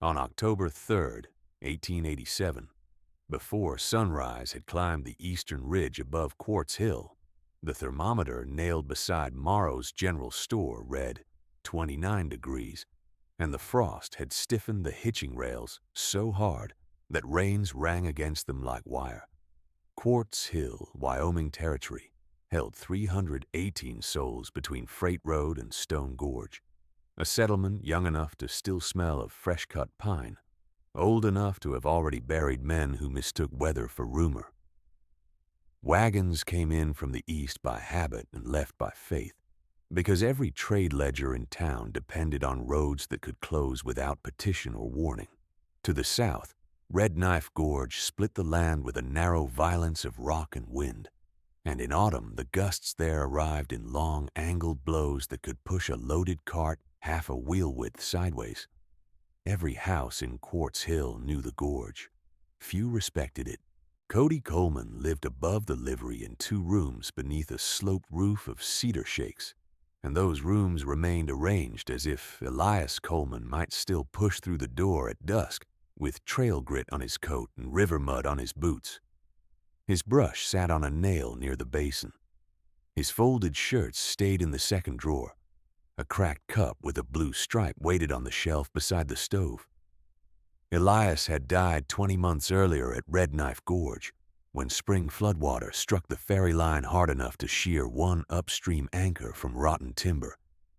On October 3rd, 1887, before sunrise had climbed the eastern ridge above Quartz Hill, the thermometer nailed beside Morrow's general store read 29 degrees, and the frost had stiffened the hitching rails so hard that reins rang against them like wire. Quartz Hill, Wyoming Territory, held 318 souls between Freight Road and Stone Gorge, a settlement young enough to still smell of fresh-cut pine, old enough to have already buried men who mistook weather for rumor. Wagons came in from the east by habit and left by faith, because every trade ledger in town depended on roads that could close without petition or warning. To the south, Red Knife Gorge split the land with a narrow violence of rock and wind, and in autumn the gusts there arrived in long, angled blows that could push a loaded cart half a wheel width sideways. Every house in Quartz Hill knew the gorge. Few respected it. Cody Coleman lived above the livery in 2 rooms beneath a sloped roof of cedar shakes, and those rooms remained arranged as if Elias Coleman might still push through the door at dusk with trail grit on his coat and river mud on his boots. His brush sat on a nail near the basin. His folded shirts stayed in the second drawer. A cracked cup with a blue stripe waited on the shelf beside the stove. Elias had died 20 months earlier at Red Knife Gorge, when spring floodwater struck the ferry line hard enough to shear one upstream anchor from rotten timber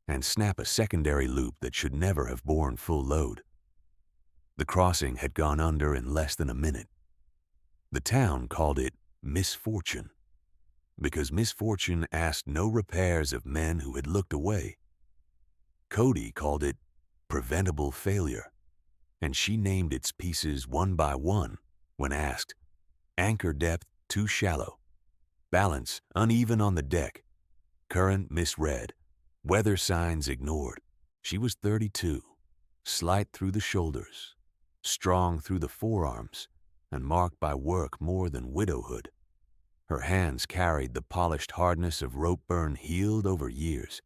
and snap a secondary loop that should never have borne full load. The crossing had gone under in less than a minute. The town called it misfortune, because misfortune asked no repairs of men who had looked away. Cody called it preventable failure, and she named its pieces one by one when asked. Anchor depth too shallow, balance uneven on the deck, current misread, weather signs ignored. She was 32, slight through the shoulders, strong through the forearms, and marked by work more than widowhood. Her hands carried the polished hardness of rope burn healed over years,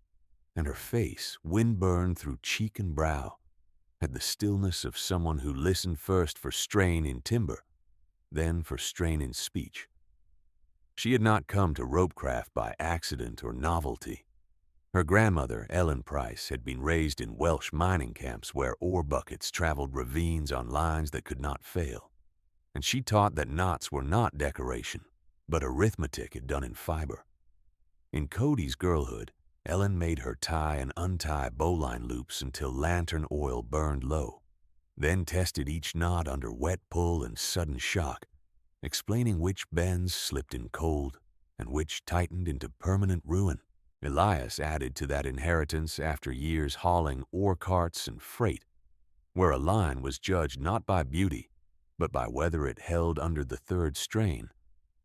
and her face, wind-burned through cheek and brow, had the stillness of someone who listened first for strain in timber, then for strain in speech. She had not come to ropecraft by accident or novelty. Her grandmother, Ellen Price, had been raised in Welsh mining camps where ore buckets traveled ravines on lines that could not fail, and she taught that knots were not decoration, but arithmetic done in fiber. In Cody's girlhood, Ellen made her tie and untie bowline loops until lantern oil burned low, then tested each knot under wet pull and sudden shock, explaining which bends slipped in cold and which tightened into permanent ruin. Elias added to that inheritance after years hauling ore carts and freight, where a line was judged not by beauty, but by whether it held under the third strain,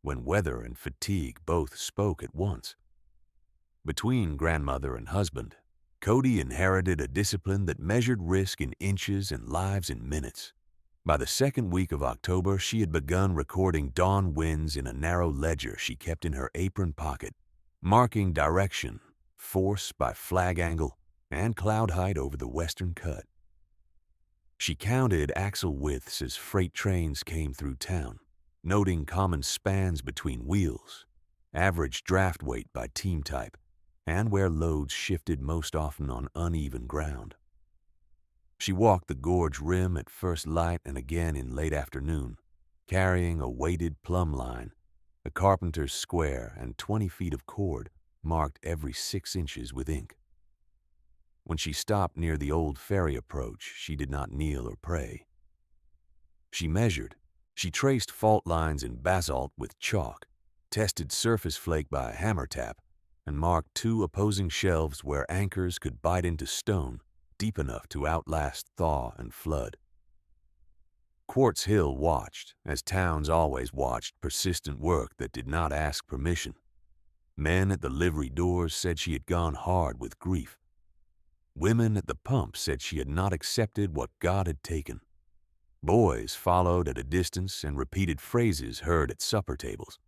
when weather and fatigue both spoke at once. Between grandmother and husband, Cody inherited a discipline that measured risk in inches and lives in minutes. By the second week of October, she had begun recording dawn winds in a narrow ledger she kept in her apron pocket, marking direction, force by flag angle, and cloud height over the western cut. She counted axle widths as freight trains came through town, noting common spans between wheels, average draft weight by team type, and where loads shifted most often on uneven ground. She walked the gorge rim at first light and again in late afternoon, carrying a weighted plumb line. A carpenter's square and 20 feet of cord marked every 6 inches with ink. When she stopped near the old ferry approach, she did not kneel or pray. She measured. She traced fault lines in basalt with chalk, tested surface flake by a hammer tap, and marked 2 opposing shelves where anchors could bite into stone deep enough to outlast thaw and flood. Quartz Hill watched, as towns always watched, persistent work that did not ask permission. Men at the livery doors said she had gone hard with grief. Women at the pump said she had not accepted what God had taken. Boys followed at a distance and repeated phrases heard at supper tables.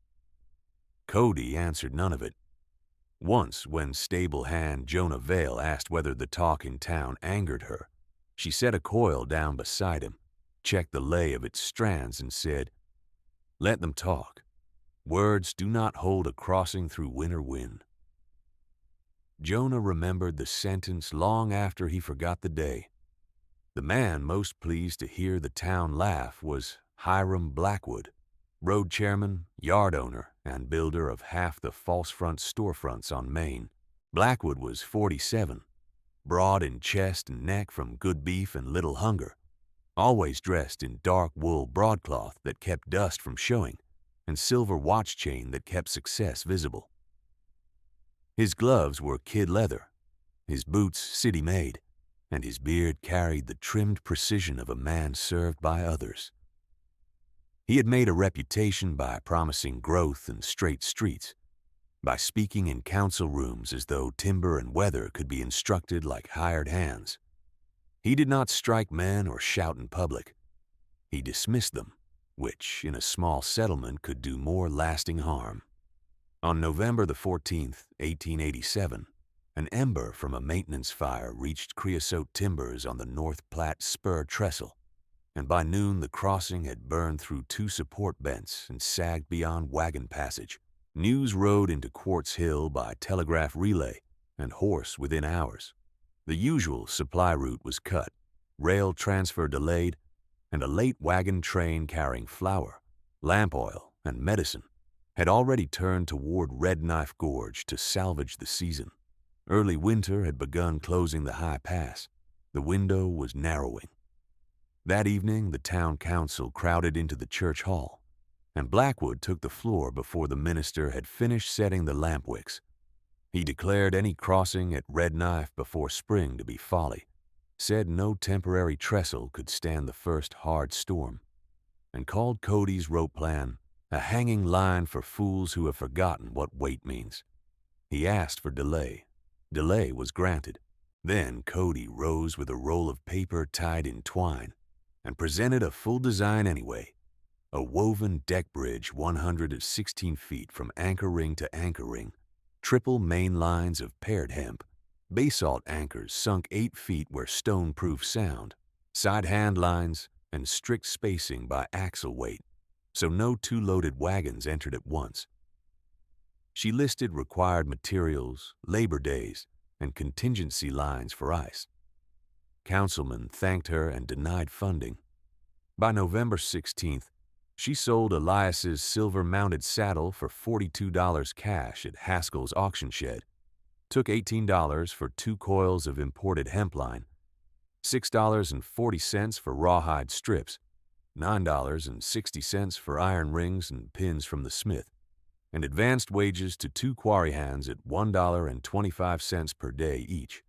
Cody answered none of it. Once, when stable hand Jonah Vale asked whether the talk in town angered her, She set a coil down beside him, checked the lay of its strands, and said, "Let them talk. Words do not hold a crossing through winter wind." Jonah remembered the sentence long after he forgot the day. The man most pleased to hear the town laugh was Hiram Blackwood, road chairman, yard owner, and builder of half the false front storefronts on Main. Blackwood was 47, broad in chest and neck from good beef and little hunger, always dressed in dark wool broadcloth that kept dust from showing, and silver watch chain that kept success visible. His gloves were kid leather, his boots city-made, and his beard carried the trimmed precision of a man served by others. He had made a reputation by promising growth and straight streets, by speaking in council rooms as though timber and weather could be instructed like hired hands. He did not strike men or shout in public. He dismissed them, which, in a small settlement, could do more lasting harm. On November the 14th, 1887, an ember from a maintenance fire reached Creosote Timbers on the North Platte Spur Trestle, and by noon the crossing had burned through 2 support bents and sagged beyond Wagon Passage. News rode into Quartz Hill by telegraph relay and horse within hours. The usual supply route was cut, rail transfer delayed, and a late wagon train carrying flour, lamp oil, and medicine had already turned toward Red Knife Gorge to salvage the season. Early winter had begun closing the high pass. The window was narrowing. That evening, the town council crowded into the church hall, and Blackwood took the floor before the minister had finished setting the lamp wicks. He declared any crossing at Red Knife before spring to be folly, said no temporary trestle could stand the first hard storm, and called Cody's rope plan a hanging line for fools who have forgotten what wait means. He asked for delay. Delay was granted. Then Cody rose with a roll of paper tied in twine and presented a full design anyway, a woven deck bridge 116 feet from anchor ring to anchor ring, triple main lines of paired hemp, basalt anchors sunk 8 feet where stone-proof sound, side hand lines, and strict spacing by axle weight, so no 2 loaded wagons entered at once. She listed required materials, labor days, and contingency lines for ice. Councilmen thanked her and denied funding. By November 16th, she sold Elias's silver-mounted saddle for $42 cash at Haskell's auction shed, took $18 for 2 coils of imported hemp line, $6.40 for rawhide strips, $9.60 for iron rings and pins from the smith, and advanced wages to 2 quarry hands at $1.25 per day each.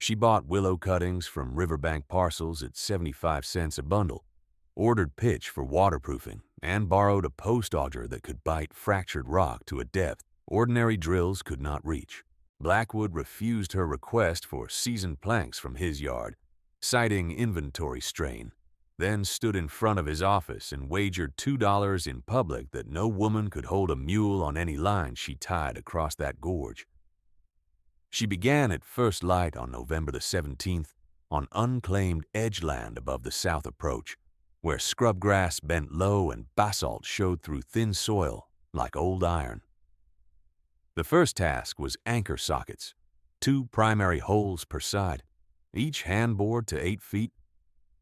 She bought willow cuttings from riverbank parcels at 75 cents a bundle, ordered pitch for waterproofing, and borrowed a post auger that could bite fractured rock to a depth ordinary drills could not reach. Blackwood refused her request for seasoned planks from his yard, citing inventory strain, then stood in front of his office and wagered $2 in public that no woman could hold a mule on any line she tied across that gorge. She began at first light on November the 17th on unclaimed edge land above the south approach, where scrub grass bent low and basalt showed through thin soil like old iron. The first task was anchor sockets, 2 primary holes per side, each hand bored to 8 feet,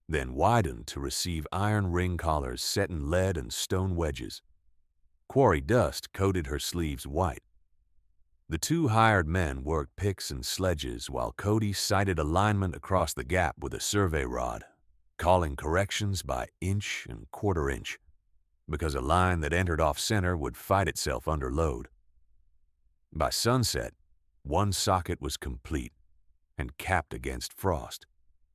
then widened to receive iron ring collars set in lead and stone wedges. Quarry dust coated her sleeves white. The 2 hired men worked picks and sledges while Cody sighted alignment across the gap with a survey rod, calling corrections by inch and quarter inch, because a line that entered off center would fight itself under load. By sunset, 1 socket was complete and capped against frost.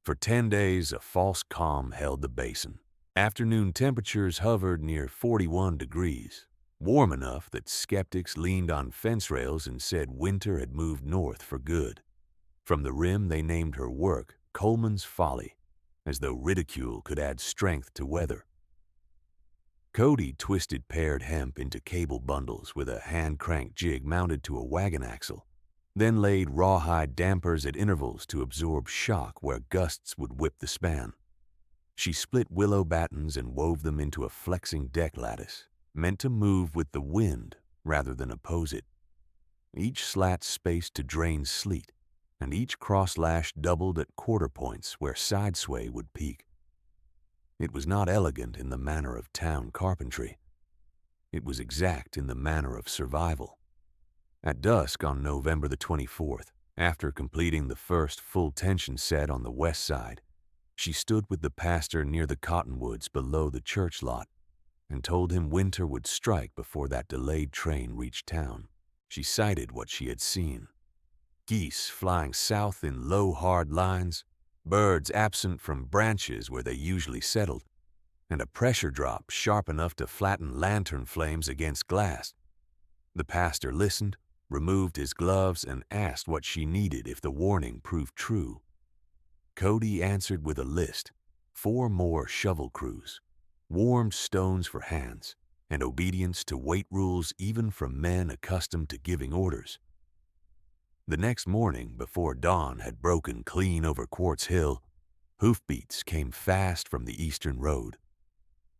For 10 days, a false calm held the basin. Afternoon temperatures hovered near 41 degrees, warm enough that skeptics leaned on fence rails and said winter had moved north for good. From the rim, they named her work Coleman's Folly, as though ridicule could add strength to weather. Cody twisted paired hemp into cable bundles with a hand-crank jig mounted to a wagon axle, then laid rawhide dampers at intervals to absorb shock where gusts would whip the span. She split willow battens and wove them into a flexing deck lattice, meant to move with the wind rather than oppose it. Each slat spaced to drain sleet, and each cross-lash doubled at quarter points where side sway would peak. It was not elegant in the manner of town carpentry. It was exact in the manner of survival. At dusk on November the 24th, after completing the first full tension set on the west side, she stood with the pastor near the cottonwoods below the church lot and told him winter would strike before that delayed train reached town. She cited what she had seen. Geese flying south in low, hard lines, birds absent from branches where they usually settled, and a pressure drop sharp enough to flatten lantern flames against glass. The pastor listened, removed his gloves, and asked what she needed if the warning proved true. Cody answered with a list: 4 more shovel crews, warmed stones for hands, and obedience to weight rules even from men accustomed to giving orders. The next morning, before dawn had broken clean over Quartz Hill, hoofbeats came fast from the eastern road.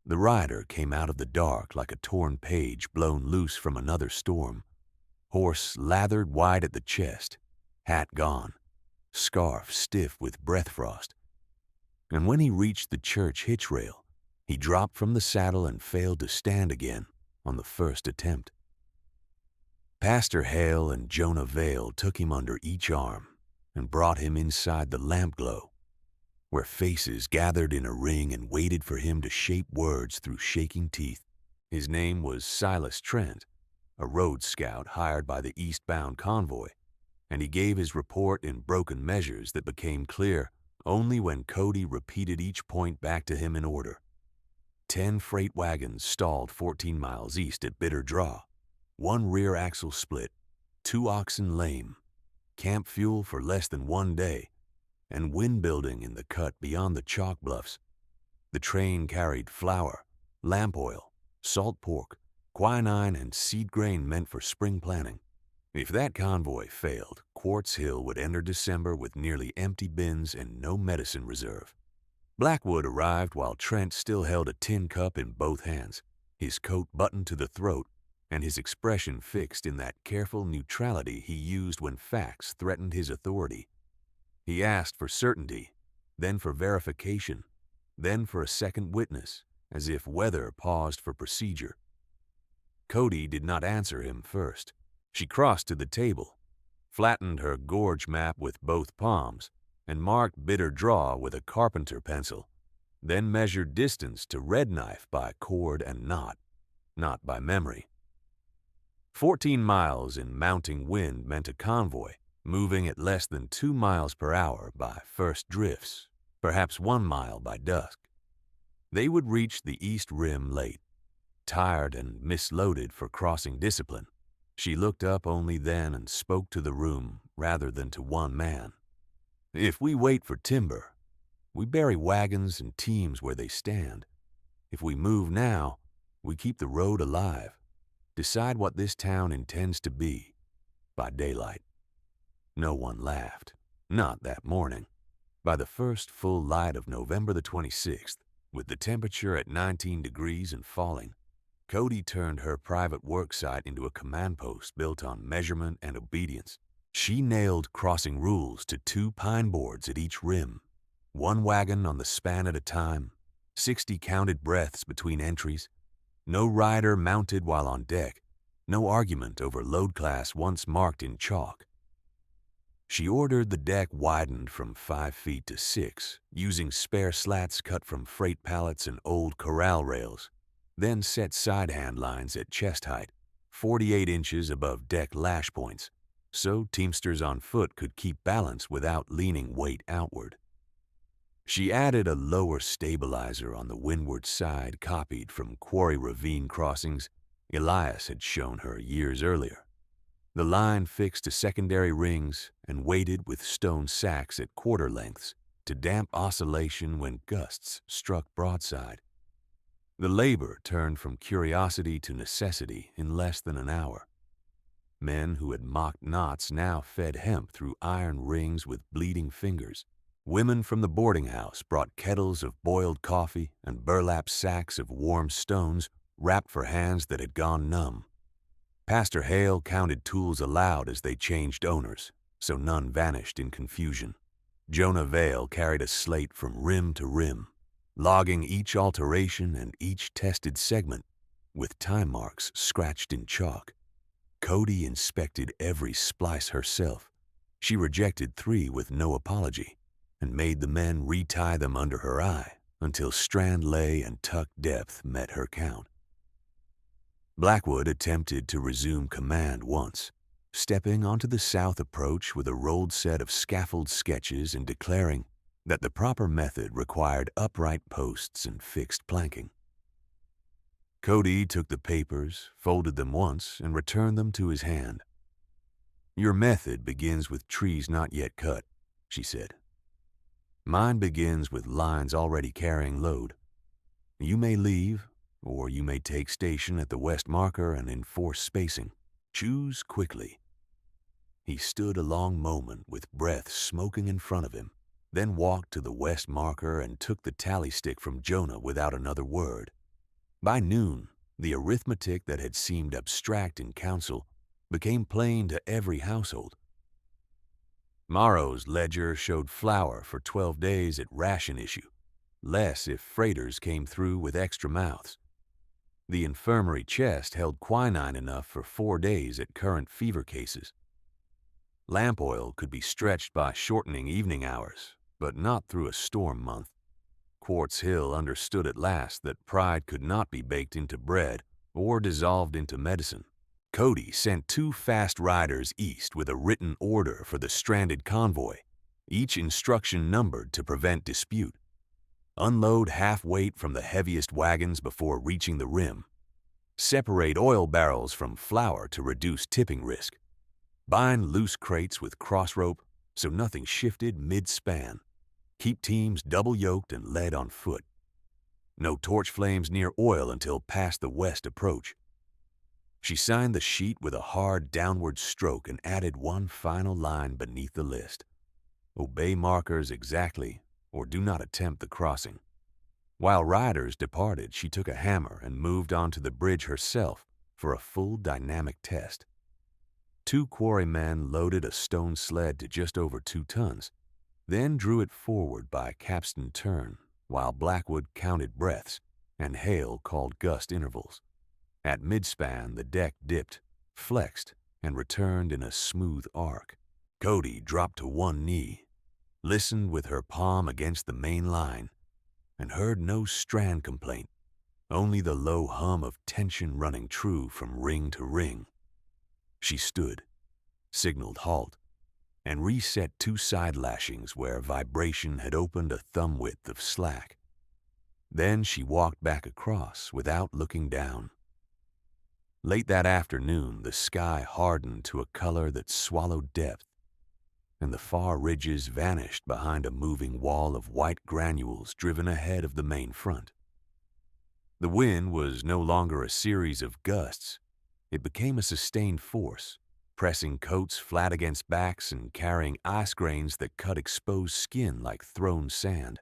The rider came out of the dark like a torn page blown loose from another storm, horse lathered wide at the chest, hat gone, scarf stiff with breath frost. And when he reached the church hitch rail, he dropped from the saddle and failed to stand again on the first attempt. Pastor Hale and Jonah Vale took him under each arm and brought him inside the lamp glow, where faces gathered in a ring and waited for him to shape words through shaking teeth. His name was Silas Trent, a road scout hired by the eastbound convoy, and he gave his report in broken measures that became clear only when Cody repeated each point back to him in order. 10 freight wagons stalled 14 miles east at Bitter Draw, 1 rear axle split, 2 oxen lame, camp fuel for less than 1 day, and wind building in the cut beyond the chalk bluffs. The train carried flour, lamp oil, salt pork, quinine, and seed grain meant for spring planting. If that convoy failed, Quartz Hill would enter December with nearly empty bins and no medicine reserve. Blackwood arrived while Trent still held a tin cup in both hands, his coat buttoned to the throat, and his expression fixed in that careful neutrality he used when facts threatened his authority. He asked for certainty, then for verification, then for a second witness, as if weather paused for procedure. Cody did not answer him first. She crossed to the table, flattened her gorge map with both palms, and marked Bitter Draw with a carpenter pencil, then measured distance to Red Knife by cord and knot, not by memory. 14 miles in mounting wind meant a convoy moving at less than 2 miles per hour by first drifts, perhaps 1 mile by dusk. They would reach the east rim late, tired and misloaded for crossing discipline. She looked up only then and spoke to the room rather than to one man. If we wait for timber, we bury wagons and teams where they stand. If we move now, we keep the road alive. Decide what this town intends to be by daylight. No one laughed, not that morning. By the first full light of November the 26th, with the temperature at 19 degrees and falling, Cody turned her private work site into a command post built on measurement and obedience. She nailed crossing rules to 2 pine boards at each rim, 1 wagon on the span at a time, 60 counted breaths between entries, no rider mounted while on deck, no argument over load class once marked in chalk. She ordered the deck widened from 5 feet to 6, using spare slats cut from freight pallets and old corral rails, then set side hand lines at chest height, 48 inches above deck lash points, so teamsters on foot could keep balance without leaning weight outward. She added a lower stabilizer on the windward side copied from quarry ravine crossings Elias had shown her years earlier. The line fixed to secondary rings and weighted with stone sacks at quarter lengths to damp oscillation when gusts struck broadside. The labor turned from curiosity to necessity in less than an hour. Men who had mocked knots now fed hemp through iron rings with bleeding fingers. Women from the boarding house brought kettles of boiled coffee and burlap sacks of warm stones wrapped for hands that had gone numb. Pastor Hale counted tools aloud as they changed owners, so none vanished in confusion. Jonah Vale carried a slate from rim to rim, logging each alteration and each tested segment, with time marks scratched in chalk. Cody inspected every splice herself. She rejected 3 with no apology, and made the men retie them under her eye until strand lay and tuck depth met her count. Blackwood attempted to resume command once, stepping onto the south approach with a rolled set of scaffold sketches and declaring that the proper method required upright posts and fixed planking. Cody took the papers, folded them once, and returned them to his hand. "Your method begins with trees not yet cut," she said. "Mine begins with lines already carrying load. You may leave, or you may take station at the west marker and enforce spacing. Choose quickly." He stood a long moment with breath smoking in front of him, then walked to the west marker and took the tally stick from Jonah without another word. By noon, the arithmetic that had seemed abstract in council became plain to every household. Morrow's ledger showed flour for 12 days at ration issue, less if freighters came through with extra mouths. The infirmary chest held quinine enough for 4 days at current fever cases. Lamp oil could be stretched by shortening evening hours, but not through a storm month. Quartz Hill understood at last that pride could not be baked into bread or dissolved into medicine. Cody sent 2 fast riders east with a written order for the stranded convoy, each instruction numbered to prevent dispute. Unload half weight from the heaviest wagons before reaching the rim. Separate oil barrels from flour to reduce tipping risk. Bind loose crates with cross rope so nothing shifted mid-span. Keep teams double-yoked and led on foot. No torch flames near oil until past the west approach. She signed the sheet with a hard downward stroke and added one final line beneath the list. Obey markers exactly, or do not attempt the crossing. While riders departed, she took a hammer and moved onto the bridge herself for a full dynamic test. 2 quarrymen loaded a stone sled to just over 2 tons, then drew it forward by capstan turn, while Blackwood counted breaths and Hale called gust intervals. At midspan, the deck dipped, flexed, and returned in a smooth arc. Cody dropped to one knee, listened with her palm against the main line, and heard no strand complaint, only the low hum of tension running true from ring to ring. She stood, signaled halt, and reset 2 side lashings where vibration had opened a thumb width of slack. Then she walked back across without looking down. Late that afternoon, the sky hardened to a color that swallowed depth, and the far ridges vanished behind a moving wall of white granules driven ahead of the main front. The wind was no longer a series of gusts. It became a sustained force, pressing coats flat against backs and carrying ice grains that cut exposed skin like thrown sand.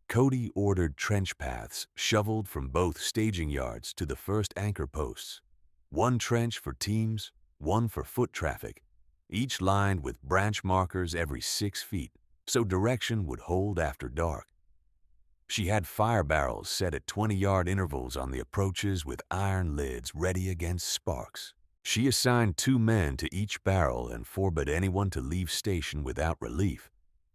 Cody ordered trench paths shoveled from both staging yards to the first anchor posts. 1 trench for teams, 1 for foot traffic, each lined with branch markers every 6 feet, so direction would hold after dark. She had fire barrels set at 20-yard intervals on the approaches with iron lids ready against sparks. She assigned 2 men to each barrel and forbade anyone to leave station without relief.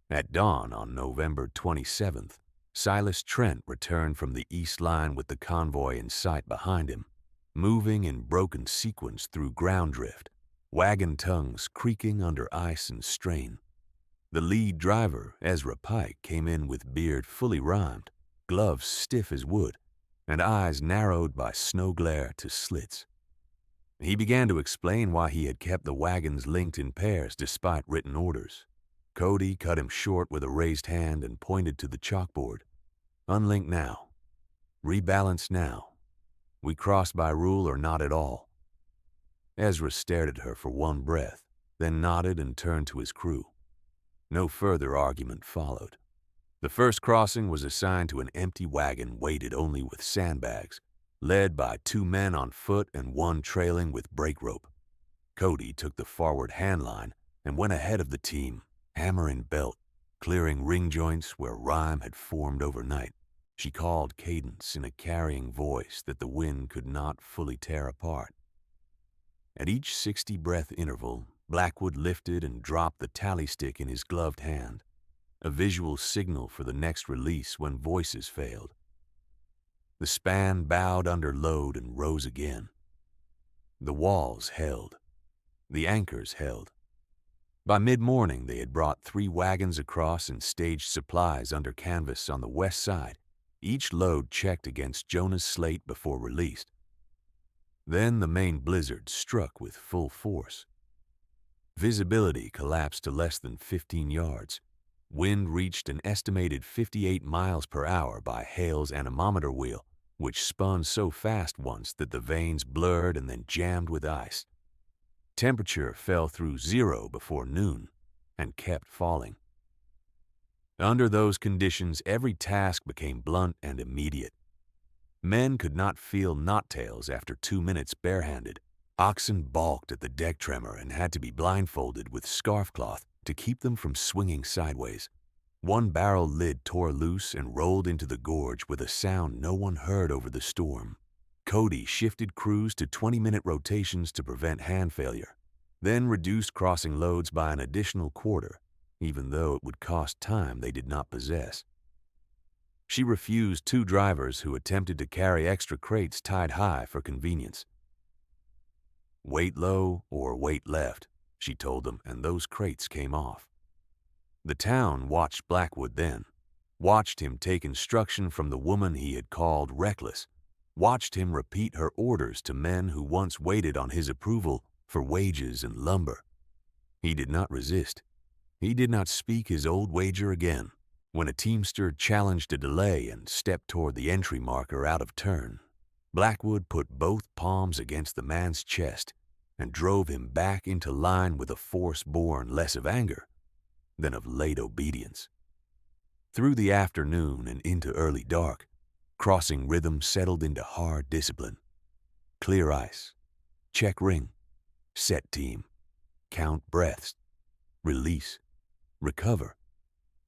At dawn on November 27th, Silas Trent returned from the east line with the convoy in sight behind him, moving in broken sequence through ground drift, wagon tongues creaking under ice and strain. The lead driver, Ezra Pike, came in with beard fully rhymed, gloves stiff as wood, and eyes narrowed by snow glare to slits. He began to explain why he had kept the wagons linked in pairs despite written orders. Cody cut him short with a raised hand and pointed to the chalkboard. "Unlink now. Rebalance now. We cross by rule or not at all." Ezra stared at her for one breath, then nodded and turned to his crew. No further argument followed. The first crossing was assigned to an empty wagon weighted only with sandbags, led by 2 men on foot and 1 trailing with brake rope. Cody took the forward handline and went ahead of the team, hammer in belt, clearing ring joints where rime had formed overnight. She called cadence in a carrying voice that the wind could not fully tear apart. At each 60-breath interval, Blackwood lifted and dropped the tally stick in his gloved hand, a visual signal for the next release when voices failed. The span bowed under load and rose again. The walls held. The anchors held. By mid-morning, they had brought 3 wagons across and staged supplies under canvas on the west side, each load checked against Jonah's slate before released. Then the main blizzard struck with full force. Visibility collapsed to less than 15 yards. Wind reached an estimated 58 miles per hour by Hale's anemometer wheel, which spun so fast once that the vanes blurred and then jammed with ice. Temperature fell through 0 before noon and kept falling. Under those conditions, every task became blunt and immediate. Men could not feel knottails after 2 minutes barehanded. Oxen balked at the deck tremor and had to be blindfolded with scarf cloth to keep them from swinging sideways. 1 barrel lid tore loose and rolled into the gorge with a sound no one heard over the storm. Cody shifted crews to 20-minute rotations to prevent hand failure, then reduced crossing loads by an additional quarter, even though it would cost time they did not possess. She refused 2 drivers who attempted to carry extra crates tied high for convenience. "Weight low or weight left," she told them, and those crates came off. The town watched Blackwood then, watched him take instruction from the woman he had called reckless, watched him repeat her orders to men who once waited on his approval for wages and lumber. He did not resist. He did not speak his old wager again. When a teamster challenged a delay and stepped toward the entry marker out of turn, Blackwood put both palms against the man's chest and drove him back into line with a force born less of anger than of late obedience. Through the afternoon and into early dark, crossing rhythm settled into hard discipline. Clear ice, check ring, set team, count breaths, release, recover.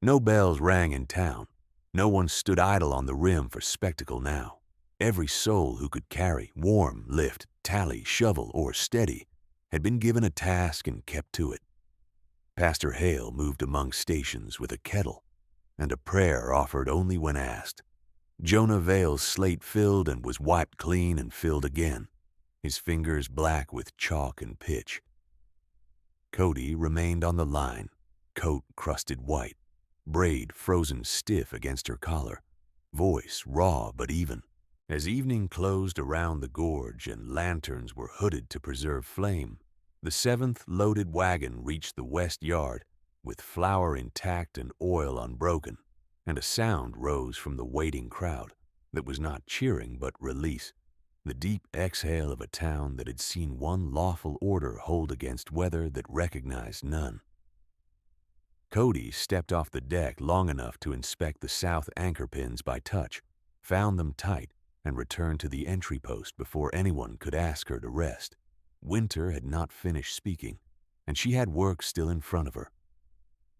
No bells rang in town. No one stood idle on the rim for spectacle now. Every soul who could carry, warm, lift, tally, shovel, or steady had been given a task and kept to it. Pastor Hale moved among stations with a kettle and a prayer offered only when asked. Jonah Vale's slate filled and was wiped clean and filled again, his fingers black with chalk and pitch. Cody remained on the line, coat crusted white, braid frozen stiff against her collar, voice raw but even. As evening closed around the gorge and lanterns were hooded to preserve flame, the 7th loaded wagon reached the west yard with flour intact and oil unbroken, and a sound rose from the waiting crowd that was not cheering but release, the deep exhale of a town that had seen one lawful order hold against weather that recognized none. Cody stepped off the deck long enough to inspect the south anchor pins by touch, found them tight, and returned to the entry post before anyone could ask her to rest. Winter had not finished speaking, and she had work still in front of her.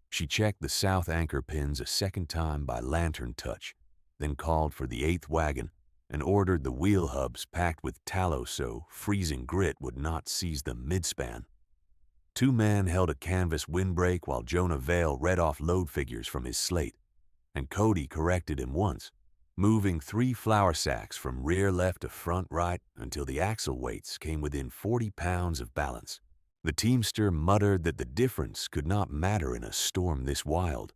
She checked the south anchor pins a second time by lantern touch, then called for the 8th wagon and ordered the wheel hubs packed with tallow so freezing grit would not seize them mid-span. 2 men held a canvas windbreak while Jonah Vale read off load figures from his slate, and Cody corrected him once, moving 3 flour sacks from rear left to front right until the axle weights came within 40 pounds of balance. The teamster muttered that the difference could not matter in a storm this wild.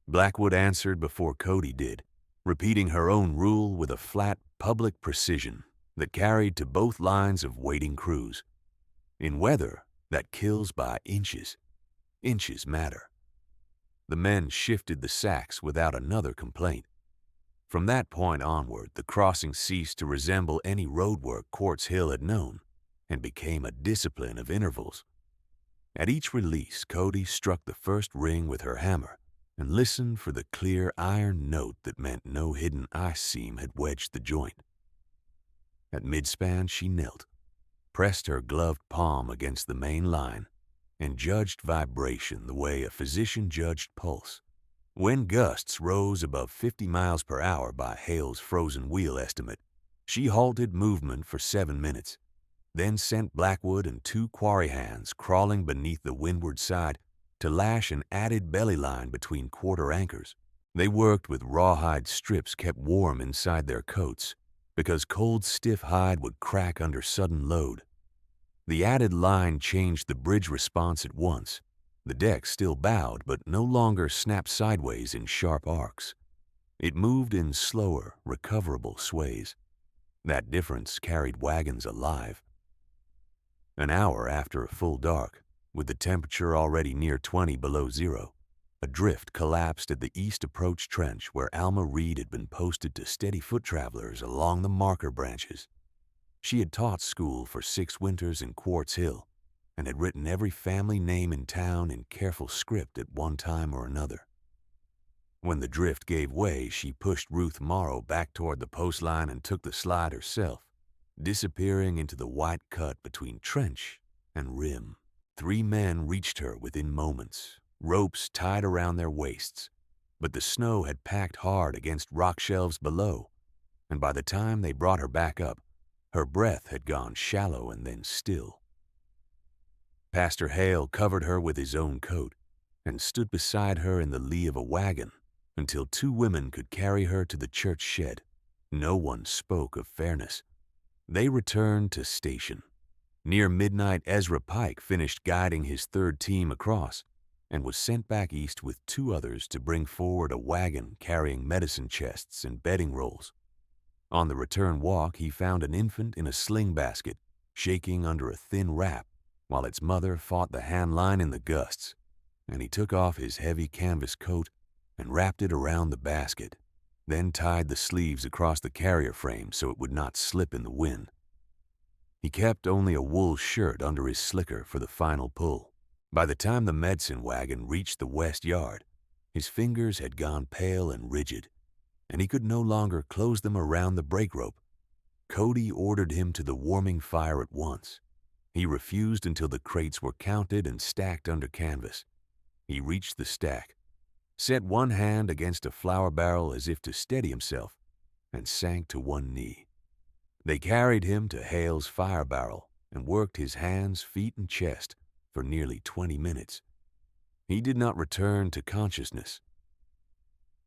Blackwood answered before Cody did, repeating her own rule with a flat, public precision that carried to both lines of waiting crews. In weather that kills by inches, inches matter. The men shifted the sacks without another complaint. From that point onward, the crossing ceased to resemble any roadwork Quartz Hill had known. and became a discipline of intervals. At each release, Cody struck the first ring with her hammer and listened for the clear iron note that meant no hidden ice seam had wedged the joint. At midspan, she knelt, pressed her gloved palm against the main line, and judged vibration the way a physician judged pulse. When gusts rose above 50 miles per hour by Hale's frozen wheel estimate, she halted movement for 7 minutes, then sent Blackwood and 2 quarry hands crawling beneath the windward side to lash an added belly line between quarter anchors. They worked with rawhide strips kept warm inside their coats, because cold, stiff hide would crack under sudden load. The added line changed the bridge response at once. The deck still bowed, but no longer snapped sideways in sharp arcs. It moved in slower, recoverable sways. That difference carried wagons alive. An hour after a full dark, with the temperature already near 20 below zero, a drift collapsed at the east approach trench where Alma Reed had been posted to steady foot travelers along the marker branches. She had taught school for 6 winters in Quartz Hill and had written every family name in town in careful script at one time or another. When the drift gave way, she pushed Ruth Morrow back toward the post line and took the slide herself, disappearing into the white cut between trench and rim. 3 men reached her within moments, ropes tied around their waists, but the snow had packed hard against rock shelves below, and by the time they brought her back up, her breath had gone shallow and then still. Pastor Hale covered her with his own coat and stood beside her in the lee of a wagon until 2 women could carry her to the church shed. No one spoke of fairness. They returned to station. Near midnight, Ezra Pike finished guiding his 3rd team across and was sent back east with 2 others to bring forward a wagon carrying medicine chests and bedding rolls. On the return walk, he found an infant in a sling basket, shaking under a thin wrap, while its mother fought the hand line in the gusts, and he took off his heavy canvas coat and wrapped it around the basket, then tied the sleeves across the carrier frame so it would not slip in the wind. He kept only a wool shirt under his slicker for the final pull. By the time the medicine wagon reached the west yard, his fingers had gone pale and rigid, and he could no longer close them around the brake rope. Cody ordered him to the warming fire at once. He refused until the crates were counted and stacked under canvas. He reached the stack, set one hand against a flour barrel as if to steady himself, and sank to one knee. They carried him to Hale's fire barrel and worked his hands, feet, and chest for nearly 20 minutes. He did not return to consciousness.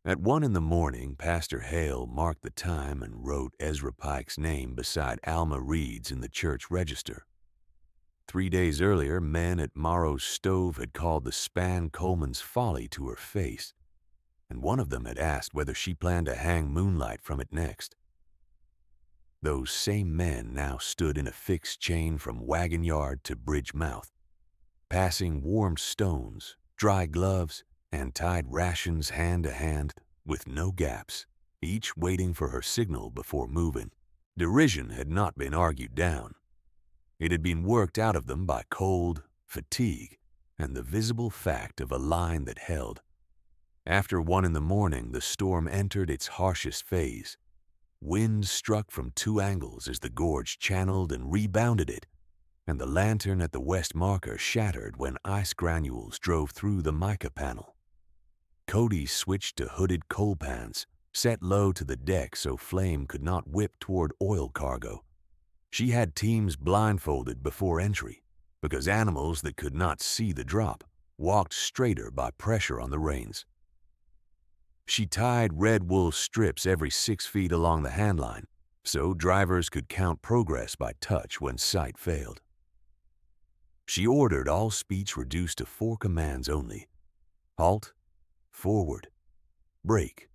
At 1 in the morning, Pastor Hale marked the time and wrote Ezra Pike's name beside Alma Reed's in the church register. 3 days earlier, men at Morrow's stove had called the span Coleman's folly to her face, and one of them had asked whether she planned to hang Moonlight from it next. Those same men now stood in a fixed chain from wagon yard to bridge mouth, passing warmed stones, dry gloves, and tied rations hand to hand with no gaps, each waiting for her signal before moving. Derision had not been argued down. It had been worked out of them by cold, fatigue, and the visible fact of a line that held. After 1 in the morning, the storm entered its harshest phase. Wind struck from 2 angles as the gorge channeled and rebounded it, and the lantern at the west marker shattered when ice granules drove through the mica panel. Cody switched to hooded coal pans, set low to the deck so flame could not whip toward oil cargo. She had teams blindfolded before entry, because animals that could not see the drop walked straighter by pressure on the reins. She tied red wool strips every 6 feet along the handline, so drivers could count progress by touch when sight failed. She ordered all speech reduced to 4 commands only: halt, forward, brake,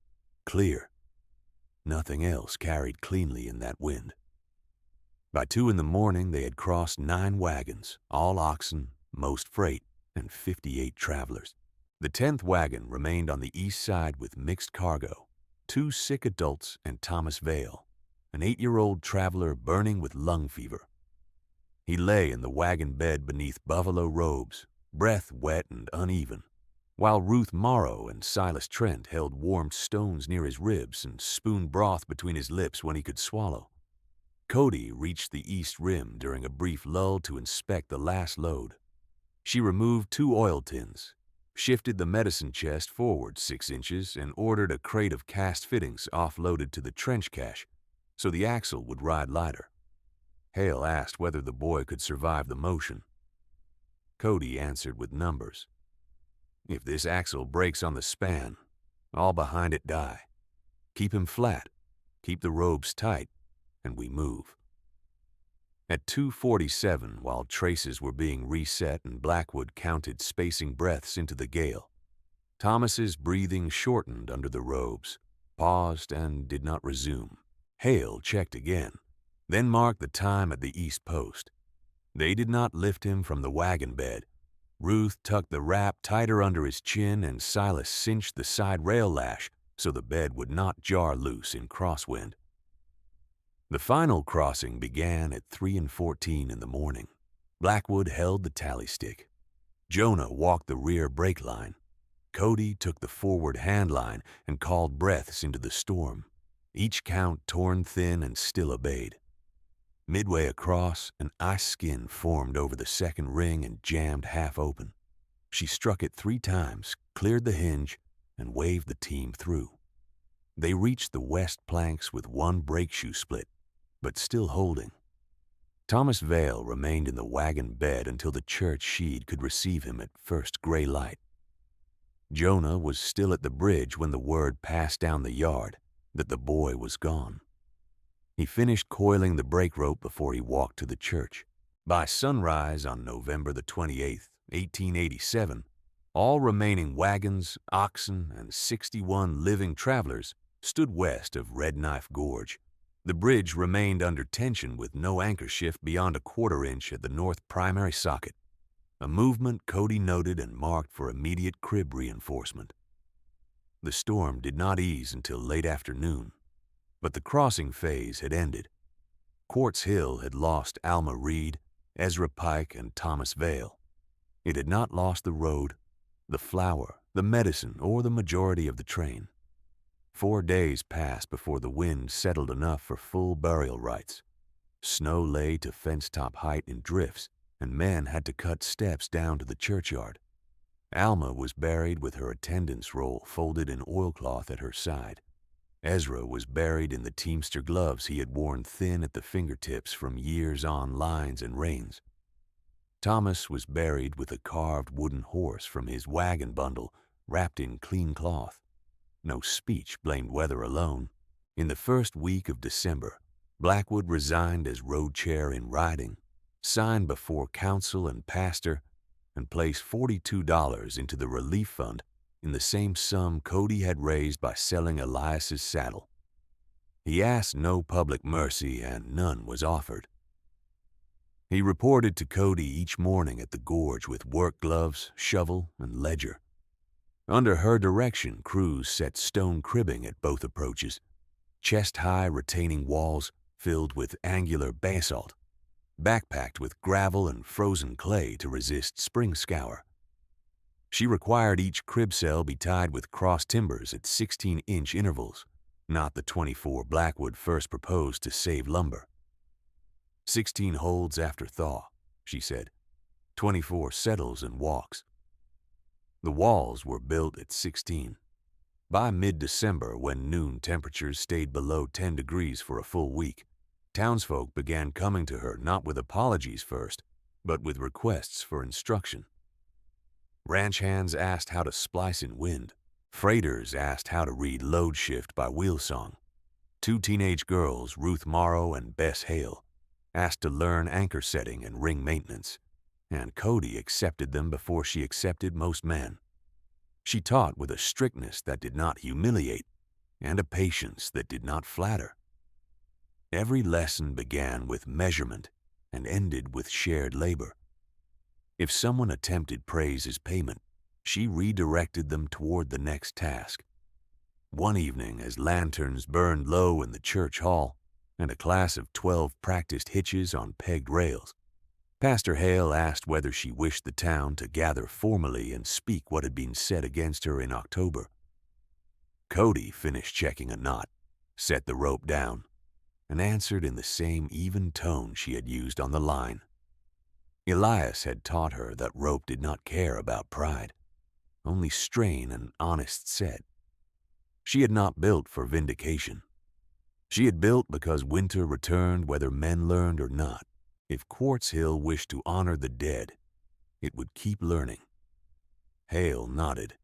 clear. Nothing else carried cleanly in that wind. By 2 in the morning, they had crossed 9 wagons, all oxen, most freight, and 58 travelers. The 10th wagon remained on the east side with mixed cargo, 2 sick adults and Thomas Vale, an 8-year-old traveler burning with lung fever. He lay in the wagon bed beneath buffalo robes, breath wet and uneven, while Ruth Morrow and Silas Trent held warmed stones near his ribs and spooned broth between his lips when he could swallow. Cody reached the east rim during a brief lull to inspect the last load. She removed 2 oil tins, shifted the medicine chest forward 6 inches, and ordered a crate of cast fittings offloaded to the trench cache so the axle would ride lighter. Hale asked whether the boy could survive the motion. Cody answered with numbers. If this axle breaks on the span, all behind it die. Keep him flat, keep the ropes tight, and we move. At 2:47, while traces were being reset and Blackwood counted spacing breaths into the gale, Thomas's breathing shortened under the robes, paused, and did not resume. Hale checked again, then marked the time at the east post. They did not lift him from the wagon bed. Ruth tucked the wrap tighter under his chin, and Silas cinched the side rail lash so the bed would not jar loose in crosswind. The final crossing began at 3:14 in the morning. Blackwood held the tally stick. Jonah walked the rear brake line. Cody took the forward hand line and called breaths into the storm, each count torn thin and still obeyed. Midway across, an ice skin formed over the second ring and jammed half open. She struck it 3 times, cleared the hinge, and waved the team through. They reached the west planks with 1 brake shoe split, but still holding. Thomas Vale remained in the wagon bed until the church sheed could receive him at first gray light. Jonah was still at the bridge when the word passed down the yard that the boy was gone. He finished coiling the brake rope before he walked to the church. By sunrise on November the 28th, 1887, all remaining wagons, oxen, and 61 living travelers stood west of Red Knife Gorge. The bridge remained under tension with no anchor shift beyond a 1/4 inch at the north primary socket, a movement Cody noted and marked for immediate crib reinforcement. The storm did not ease until late afternoon, but the crossing phase had ended. Quartz Hill had lost Alma Reed, Ezra Pike, and Thomas Vale. It had not lost the road, the flour, the medicine, or the majority of the train. 4 days passed before the wind settled enough for full burial rites. Snow lay to fence-top height in drifts, and men had to cut steps down to the churchyard. Alma was buried with her attendance roll folded in oilcloth at her side. Ezra was buried in the teamster gloves he had worn thin at the fingertips from years-on lines and reins. Thomas was buried with a carved wooden horse from his wagon bundle wrapped in clean cloth. No speech blamed weather alone. In the first week of December, Blackwood resigned as road chair in riding, signed before council and pastor, and placed $42 into the relief fund in the same sum Cody had raised by selling Elias's saddle. He asked no public mercy, and none was offered. He reported to Cody each morning at the gorge with work gloves, shovel, and ledger. Under her direction, crews set stone cribbing at both approaches, chest-high retaining walls filled with angular basalt, backpacked with gravel and frozen clay to resist spring scour. She required each crib cell be tied with cross timbers at 16-inch intervals, not the 24 Blackwood first proposed to save lumber. 16 holds after thaw, she said. 24 settles and walks. The walls were built at 16. By mid-December, when noon temperatures stayed below 10 degrees for a full week, townsfolk began coming to her not with apologies first, but with requests for instruction. Ranch hands asked how to splice in wind. Freighters asked how to read load shift by wheel song. 2 teenage girls, Ruth Morrow and Bess Hale, asked to learn anchor setting and ring maintenance, and Cody accepted them before she accepted most men. She taught with a strictness that did not humiliate and a patience that did not flatter. Every lesson began with measurement and ended with shared labor. If someone attempted praise as payment, she redirected them toward the next task. One evening, as lanterns burned low in the church hall and a class of 12 practiced hitches on pegged rails, Pastor Hale asked whether she wished the town to gather formally and speak what had been said against her in October. Cody finished checking a knot, set the rope down, and answered in the same even tone she had used on the line. Elias had taught her that rope did not care about pride, only strain and honest set. She had not built for vindication. She had built because winter returned whether men learned or not. If Quartz Hill wished to honor the dead, it would keep learning. Hale nodded,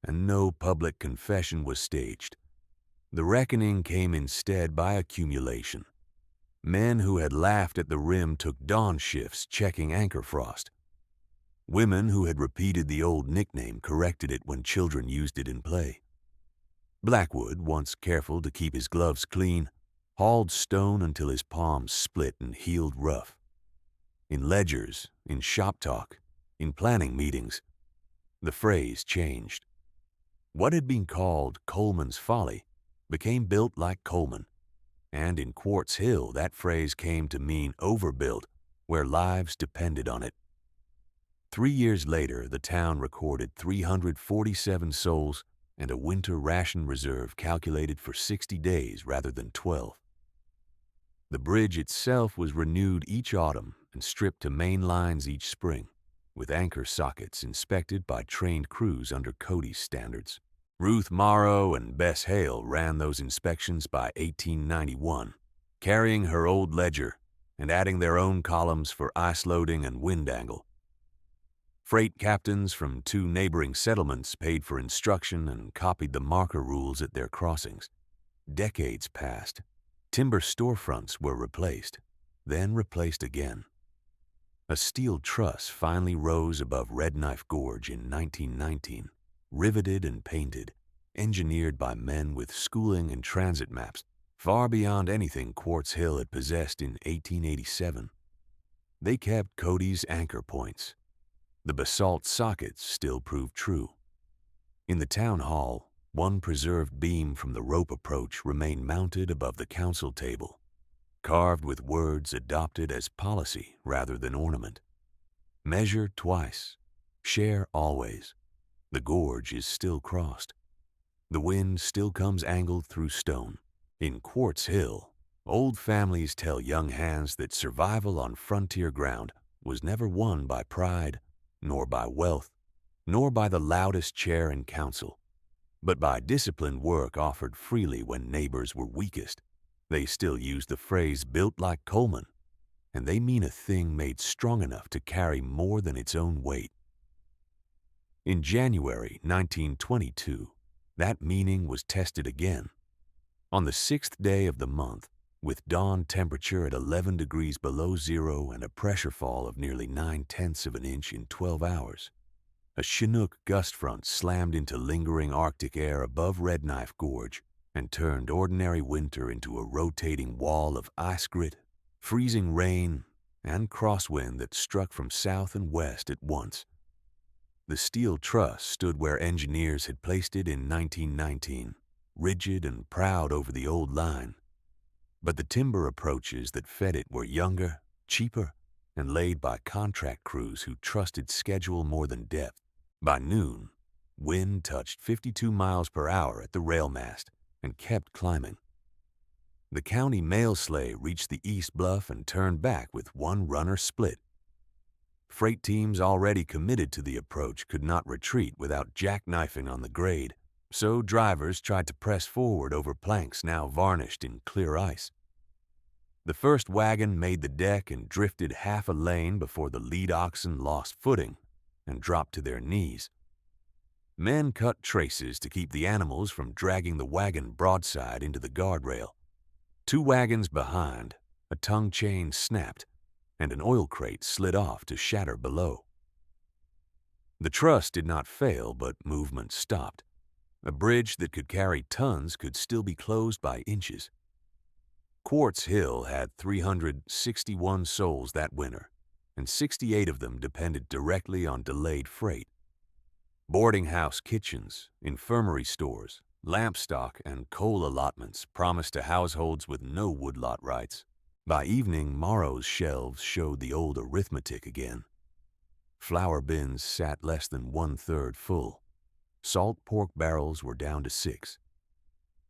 and no public confession was staged. The reckoning came instead by accumulation. Men who had laughed at the rim took dawn shifts checking anchor frost. Women who had repeated the old nickname corrected it when children used it in play. Blackwood, once careful to keep his gloves clean, hauled stone until his palms split and healed rough. In ledgers, in shop talk, in planning meetings, the phrase changed. What had been called Coleman's folly became built like Coleman, and in Quartz Hill that phrase came to mean overbuilt, where lives depended on it. 3 years later, the town recorded 347 souls and a winter ration reserve calculated for 60 days rather than 12. The bridge itself was renewed each autumn and stripped to main lines each spring, with anchor sockets inspected by trained crews under Cody's standards. Ruth Morrow and Bess Hale ran those inspections by 1891, carrying her old ledger and adding their own columns for ice loading and wind angle. Freight captains from 2 neighboring settlements paid for instruction and copied the marker rules at their crossings. Decades passed. Timber storefronts were replaced, then replaced again. A steel truss finally rose above Red Knife Gorge in 1919, riveted and painted, engineered by men with schooling and transit maps far beyond anything Quartz Hill had possessed in 1887. They kept Cody's anchor points. The basalt sockets still proved true. In the town hall, one preserved beam from the rope approach remained mounted above the council table, carved with words adopted as policy rather than ornament. Measure twice, share always. The gorge is still crossed. The wind still comes angled through stone. In Quartz Hill, old families tell young hands that survival on frontier ground was never won by pride, nor by wealth, nor by the loudest chair in council, but by disciplined work offered freely when neighbors were weakest. They still use the phrase built like Coleman, and they mean a thing made strong enough to carry more than its own weight. In January 1922, that meaning was tested again. On the 6th day of the month, with dawn temperature at 11 degrees below zero and a pressure fall of nearly 9/10 of an inch in 12 hours, a Chinook gust front slammed into lingering Arctic air above Red Knife Gorge and turned ordinary winter into a rotating wall of ice grit, freezing rain, and crosswind that struck from south and west at once. The steel truss stood where engineers had placed it in 1919, rigid and proud over the old line. But the timber approaches that fed it were younger, cheaper, and laid by contract crews who trusted schedule more than depth. By noon, wind touched 52 miles per hour at the rail mast and kept climbing. The county mail sleigh reached the east bluff and turned back with one runner split. Freight teams already committed to the approach could not retreat without jackknifing on the grade, so drivers tried to press forward over planks now varnished in clear ice. The first wagon made the deck and drifted half a lane before the lead oxen lost footing and dropped to their knees. Men cut traces to keep the animals from dragging the wagon broadside into the guardrail. 2 wagons behind, a tongue chain snapped, and an oil crate slid off to shatter below. The truss did not fail, but movement stopped. A bridge that could carry tons could still be closed by inches. Quartz Hill had 361 souls that winter, and 68 of them depended directly on delayed freight. Boarding house kitchens, infirmary stores, lamp stock, and coal allotments promised to households with no woodlot rights. By evening, Morrow's shelves showed the old arithmetic again. Flour bins sat less than 1/3 full. Salt pork barrels were down to 6.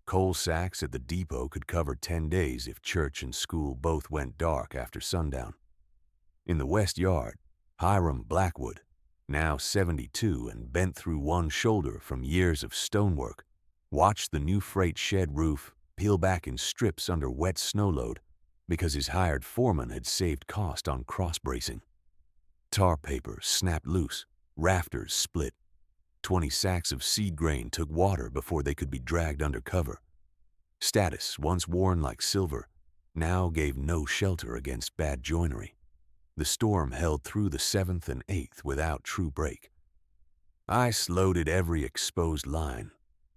Coal sacks at the depot could cover 10 days if church and school both went dark after sundown. In the west yard, Hiram Blackwood, now 72 and bent through one shoulder from years of stonework, watched the new freight shed roof peel back in strips under wet snow load because his hired foreman had saved cost on cross-bracing. Tar paper snapped loose, rafters split. 20 sacks of seed grain took water before they could be dragged under cover. Status, once worn like silver, now gave no shelter against bad joinery. The storm held through the 7th and 8th without true break. Ice loaded every exposed line.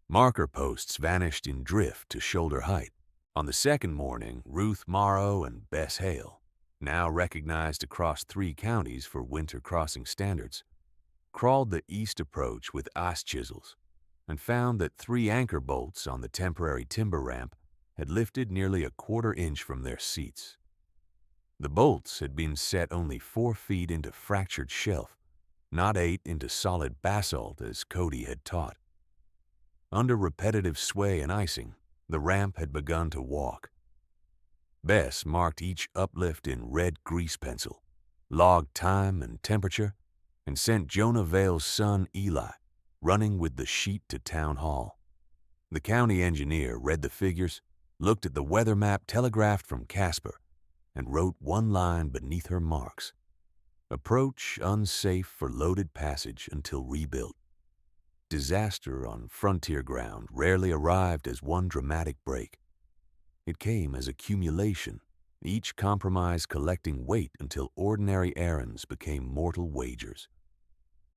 Marker posts vanished in drift to shoulder height. On the second morning, Ruth Morrow and Bess Hale, now recognized across 3 counties for winter crossing standards, crawled the east approach with ice chisels and found that 3 anchor bolts on the temporary timber ramp had lifted nearly a 1/4 inch from their seats. The bolts had been set only 4 feet into fractured shelf, not 8 into solid basalt as Cody had taught. Under repetitive sway and icing, the ramp had begun to walk. Bess marked each uplift in red grease pencil, logged time and temperature, and sent Jonah Vale's son Eli running with the sheet to town hall. The county engineer read the figures, looked at the weather map telegraphed from Casper, and wrote one line beneath her marks: approach unsafe for loaded passage until rebuilt. Disaster on frontier ground rarely arrived as one dramatic break. It came as accumulation, each compromise collecting weight until ordinary errands became mortal wagers.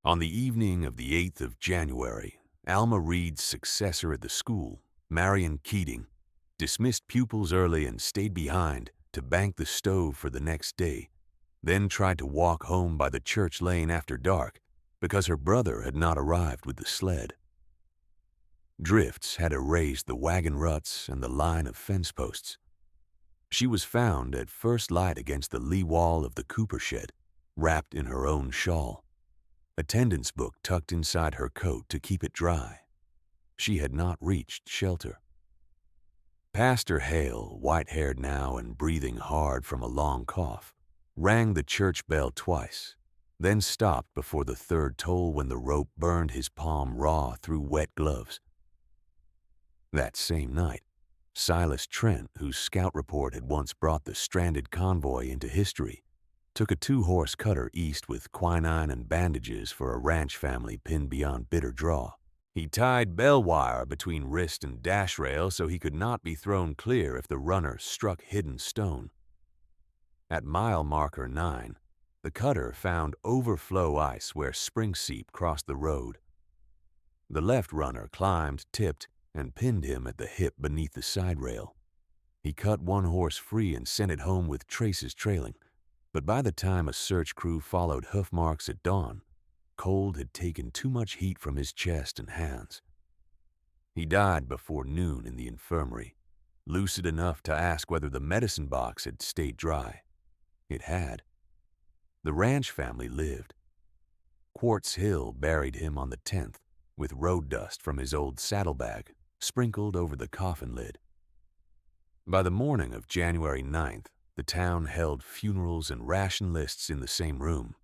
On the evening of the 8th of January, Alma Reed's successor at the school, Marion Keating, dismissed pupils early and stayed behind to bank the stove for the next day, then tried to walk home by the church lane after dark because her brother had not arrived with the sled. Drifts had erased the wagon ruts and the line of fence posts. She was found at first light against the lee wall of the Cooper shed, wrapped in her own shawl, attendance book tucked inside her coat to keep it dry. She had not reached shelter. Pastor Hale, white-haired now and breathing hard from a long cough, rang the church bell twice, then stopped before the 3rd toll when the rope burned his palm raw through wet gloves. That same night, Silas Trent, whose scout report had once brought the stranded convoy into history, took a 2-horse cutter east with quinine and bandages for a ranch family pinned beyond bitter draw. He tied bell wire between wrist and dash rail so he could not be thrown clear if the runner struck hidden stone. At mile marker 9, the cutter found overflow ice where Spring Seep crossed the road. The left runner climbed, tipped, and pinned him at the hip beneath the side rail. He cut one horse free and sent it home with traces trailing, but by the time a search crew followed hoof marks at dawn, cold had taken too much heat from his chest and hands. He died before noon in the infirmary, lucid enough to ask whether the medicine box had stayed dry. It had. The ranch family lived. Quartz Hill buried him on the 10th, with road dust from his old saddlebag sprinkled over the coffin lid. By the morning of January 9th, the town held funerals and ration lists in the same room.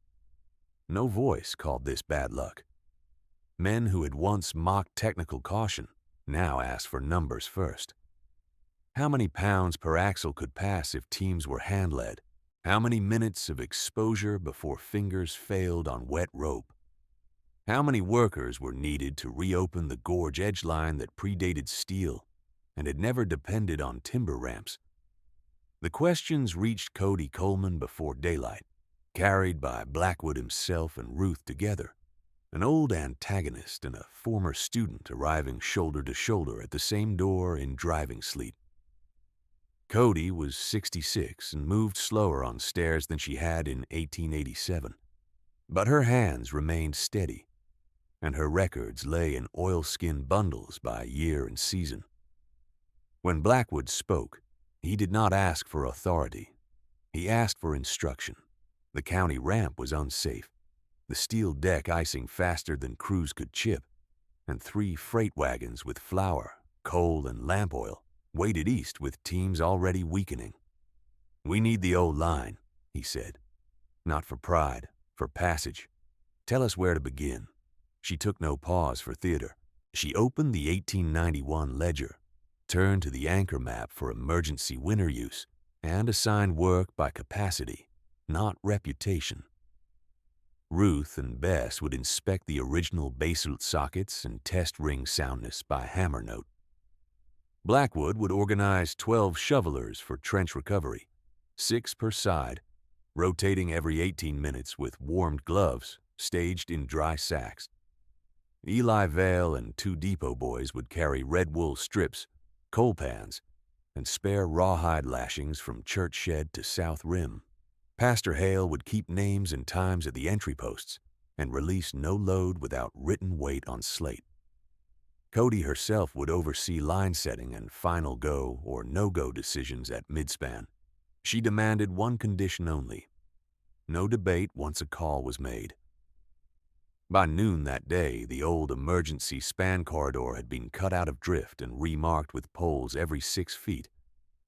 No voice called this bad luck. Men who had once mocked technical caution now asked for numbers first. How many pounds per axle could pass if teams were hand-led? How many minutes of exposure before fingers failed on wet rope? How many workers were needed to reopen the gorge edgeline that predated steel and had never depended on timber ramps? The questions reached Cody Coleman before daylight, carried by Blackwood himself and Ruth together, an old antagonist and a former student arriving shoulder to shoulder at the same door in driving sleet. Cody was 66 and moved slower on stairs than she had in 1887, but her hands remained steady, and her records lay in oilskin bundles by year and season. When Blackwood spoke, He did not ask for authority. He asked for instruction. The county ramp was unsafe, the steel deck icing faster than crews could chip, and 3 freight wagons with flour, coal, and lamp oil waited east with teams already weakening. "We need the old line," he said. "Not for pride, for passage. Tell us where to begin." She took no pause for theater. She opened the 1891 ledger, turned to the anchor map for emergency winter use, and assigned work by capacity, not reputation. Ruth and Bess would inspect the original basalt sockets and test ring soundness by hammer note. Blackwood would organize 12 shovelers for trench recovery, 6 per side, rotating every 18 minutes with warmed gloves staged in dry sacks. Eli Vale and 2 depot boys would carry red wool strips, coal pans, and spare rawhide lashings from church shed to south rim. Pastor Hale would keep names and times at the entry posts and release no load without written weight on slate. Cody herself would oversee line setting and final go or no-go decisions at midspan. She demanded one condition only: no debate once a call was made. By noon that day, the old emergency span corridor had been cut out of drift and remarked with poles every 6 feet,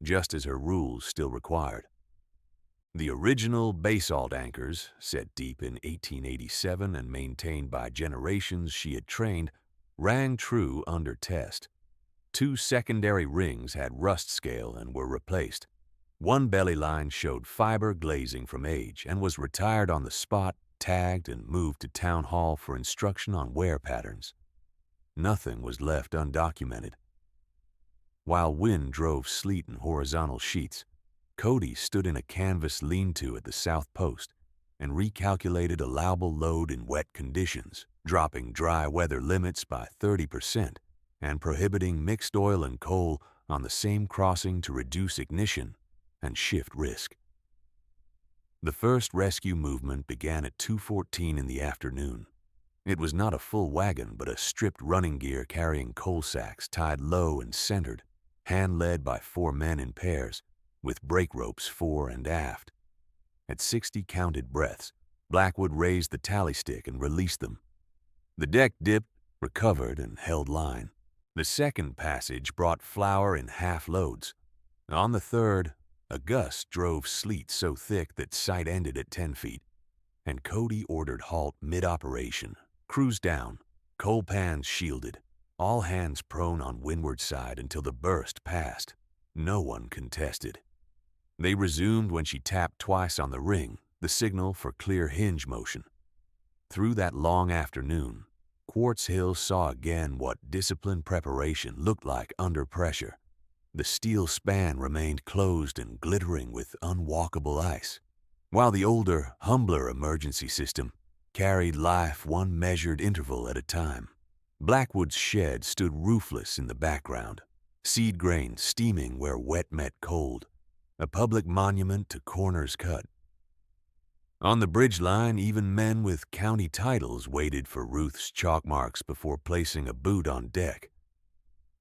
just as her rules still required. The original basalt anchors, set deep in 1887 and maintained by generations she had trained, rang true under test. 2 secondary rings had rust scale and were replaced. One belly line showed fiber glazing from age and was retired on the spot, tagged, and moved to town hall for instruction on wear patterns. Nothing was left undocumented. While wind drove sleet in horizontal sheets, Cody stood in a canvas lean-to at the south post and recalculated allowable load in wet conditions, dropping dry weather limits by 30% and prohibiting mixed oil and coal on the same crossing to reduce ignition and shift risk. The first rescue movement began at 2:14 in the afternoon. It was not a full wagon, but a stripped running gear carrying coal sacks tied low and centered, hand-led by 4 men in pairs, with brake ropes fore and aft. At 60 counted breaths, Blackwood raised the tally stick and released them. The deck dipped, recovered, and held line. The second passage brought flour in half loads. On the third, a gust drove sleet so thick that sight ended at 10 feet, and Cody ordered halt mid-operation, cruise down, coal pans shielded, all hands prone on windward side until the burst passed. No one contested. They resumed when she tapped twice on the ring, the signal for clear hinge motion. Through that long afternoon, Quartz Hill saw again what disciplined preparation looked like under pressure. The steel span remained closed and glittering with unwalkable ice, while the older, humbler emergency system carried life one measured interval at a time. Blackwood's shed stood roofless in the background, seed grain steaming where wet met cold, a public monument to corners cut. On the bridge line, even men with county titles waited for Ruth's chalk marks before placing a boot on deck.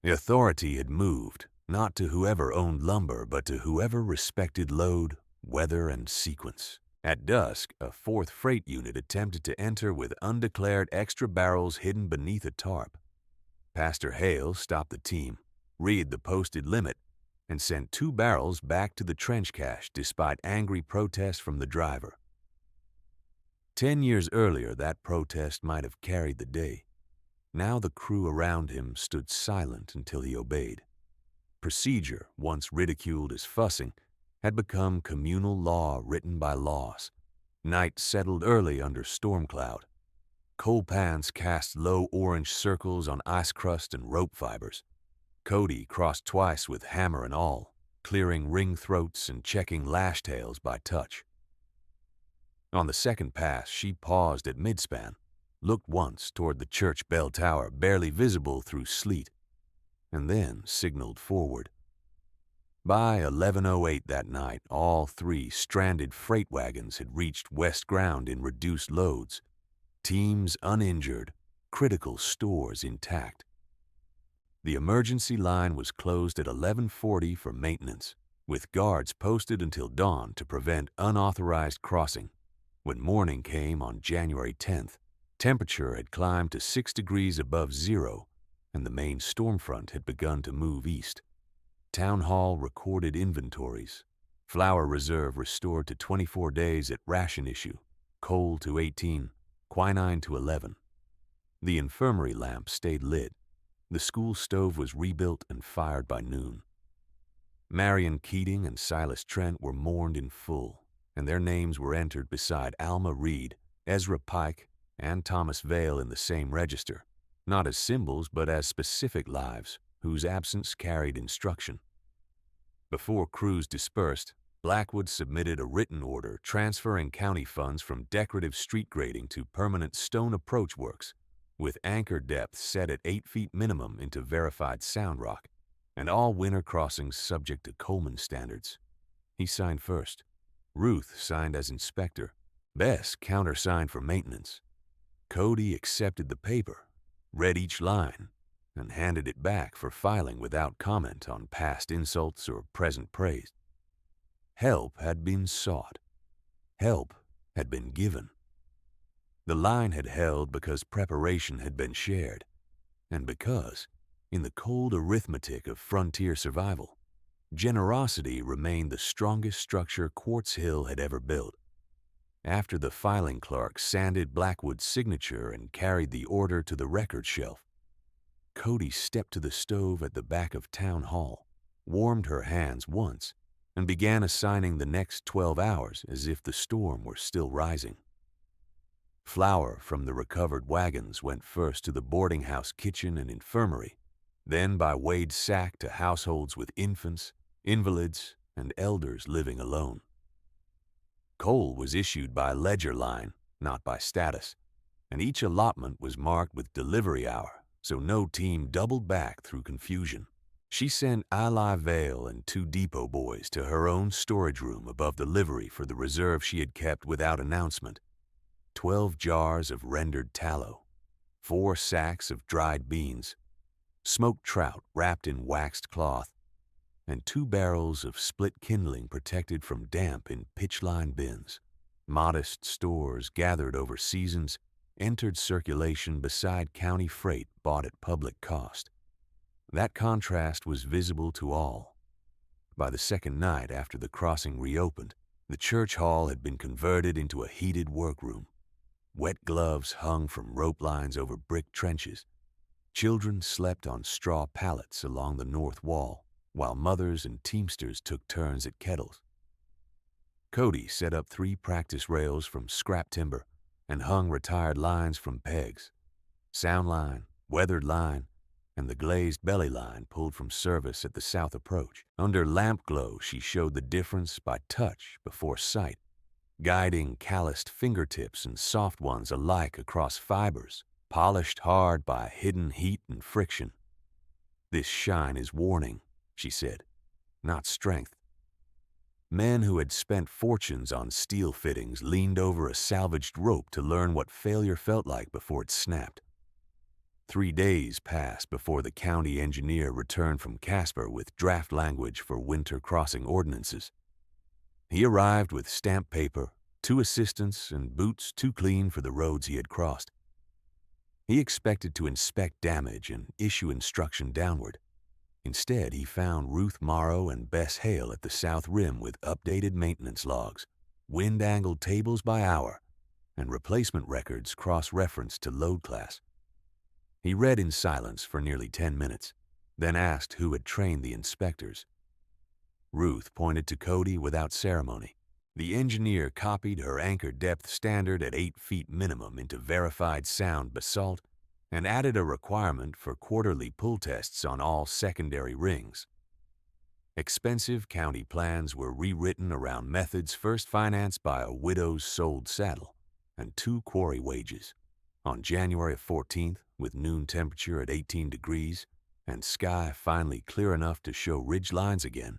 The authority had moved, not to whoever owned lumber, but to whoever respected load, weather, and sequence. At dusk, a 4th freight unit attempted to enter with undeclared extra barrels hidden beneath a tarp. Pastor Hale stopped the team, read the posted limit, and sent 2 barrels back to the trench cache despite angry protest from the driver. 10 years earlier, that protest might have carried the day. Now the crew around him stood silent until he obeyed. Procedure, once ridiculed as fussing, had become communal law written by laws. Night settled early under storm cloud. Coal pans cast low orange circles on ice crust and rope fibers. Cody crossed twice with hammer and awl, clearing ring throats and checking lash tails by touch. On the second pass, she paused at midspan, looked once toward the church bell tower barely visible through sleet, and then signaled forward. By 11:08 that night, all 3 stranded freight wagons had reached west ground in reduced loads, teams uninjured, critical stores intact. The emergency line was closed at 11:40 for maintenance, with guards posted until dawn to prevent unauthorized crossing. When morning came on January 10th, temperature had climbed to 6 degrees above zero, and the main storm front had begun to move east. Town Hall recorded inventories. Flour reserve restored to 24 days at ration issue, coal to 18, quinine to 11. The infirmary lamp stayed lit. The school stove was rebuilt and fired by noon. Marion Keating and Silas Trent were mourned in full, and their names were entered beside Alma Reed, Ezra Pike, and Thomas Vale in the same register, not as symbols but as specific lives whose absence carried instruction. Before crews dispersed, Blackwood submitted a written order transferring county funds from decorative street grading to permanent stone approach works, with anchor depth set at 8 feet minimum into verified sound rock, and all winter crossings subject to Coleman standards. He signed first. Ruth signed as inspector. Bess countersigned for maintenance. Cody accepted the paper, read each line, and handed it back for filing without comment on past insults or present praise. Help had been sought. Help had been given. The line had held because preparation had been shared, and because, in the cold arithmetic of frontier survival, generosity remained the strongest structure Quartz Hill had ever built. After the filing clerk sanded Blackwood's signature and carried the order to the record shelf, Cody stepped to the stove at the back of Town Hall, warmed her hands once, and began assigning the next 12 hours as if the storm were still rising. Flour from the recovered wagons went first to the boarding house kitchen and infirmary, then by Wade's sack to households with infants, invalids, and elders living alone. Coal was issued by ledger line, not by status, and each allotment was marked with delivery hour, so no team doubled back through confusion. She sent Eli Vale and 2 depot boys to her own storage room above the livery for the reserve she had kept without announcement. 12 jars of rendered tallow, 4 sacks of dried beans, smoked trout wrapped in waxed cloth, and 2 barrels of split kindling protected from damp in pitch-lined bins. Modest stores gathered over seasons entered circulation beside county freight bought at public cost. That contrast was visible to all. By the second night after the crossing reopened, the church hall had been converted into a heated workroom. Wet gloves hung from rope lines over brick trenches. Children slept on straw pallets along the north wall, while mothers and teamsters took turns at kettles. Cody set up 3 practice rails from scrap timber and hung retired lines from pegs. Sound line, weathered line, and the glazed belly line pulled from service at the south approach. Under lamp glow, she showed the difference by touch before sight, guiding calloused fingertips and soft ones alike across fibers, polished hard by hidden heat and friction. "This shine is warning," she said, "not strength." Men who had spent fortunes on steel fittings leaned over a salvaged rope to learn what failure felt like before it snapped. 3 days passed before the county engineer returned from Casper with draft language for winter crossing ordinances. He arrived with stamped paper, 2 assistants, and boots too clean for the roads he had crossed. He expected to inspect damage and issue instruction downward. Instead, he found Ruth Morrow and Bess Hale at the south rim with updated maintenance logs, wind-angled tables by hour, and replacement records cross-referenced to load class. He read in silence for nearly 10 minutes, then asked who had trained the inspectors. Ruth pointed to Cody without ceremony. The engineer copied her anchor depth standard at 8 feet minimum into verified sound basalt and added a requirement for quarterly pull tests on all secondary rings. Expensive county plans were rewritten around methods first financed by a widow's sold saddle and 2 quarry wages. On January 14th, with noon temperature at 18 degrees and sky finally clear enough to show ridge lines again,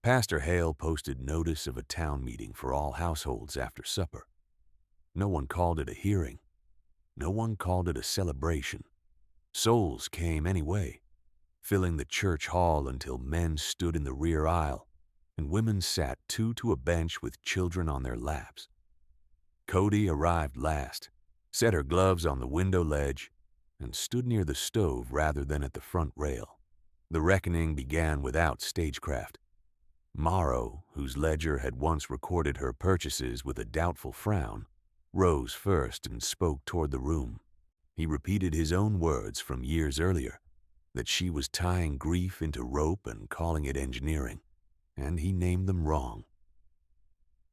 Pastor Hale posted notice of a town meeting for all households after supper. No one called it a hearing. No one called it a celebration. Souls came anyway, filling the church hall until men stood in the rear aisle, and women sat two to a bench with children on their laps. Cody arrived last, set her gloves on the window ledge, and stood near the stove rather than at the front rail. The reckoning began without stagecraft. Morrow, whose ledger had once recorded her purchases with a doubtful frown, rose first and spoke toward the room. He repeated his own words from years earlier, that she was tying grief into rope and calling it engineering, and he named them wrong.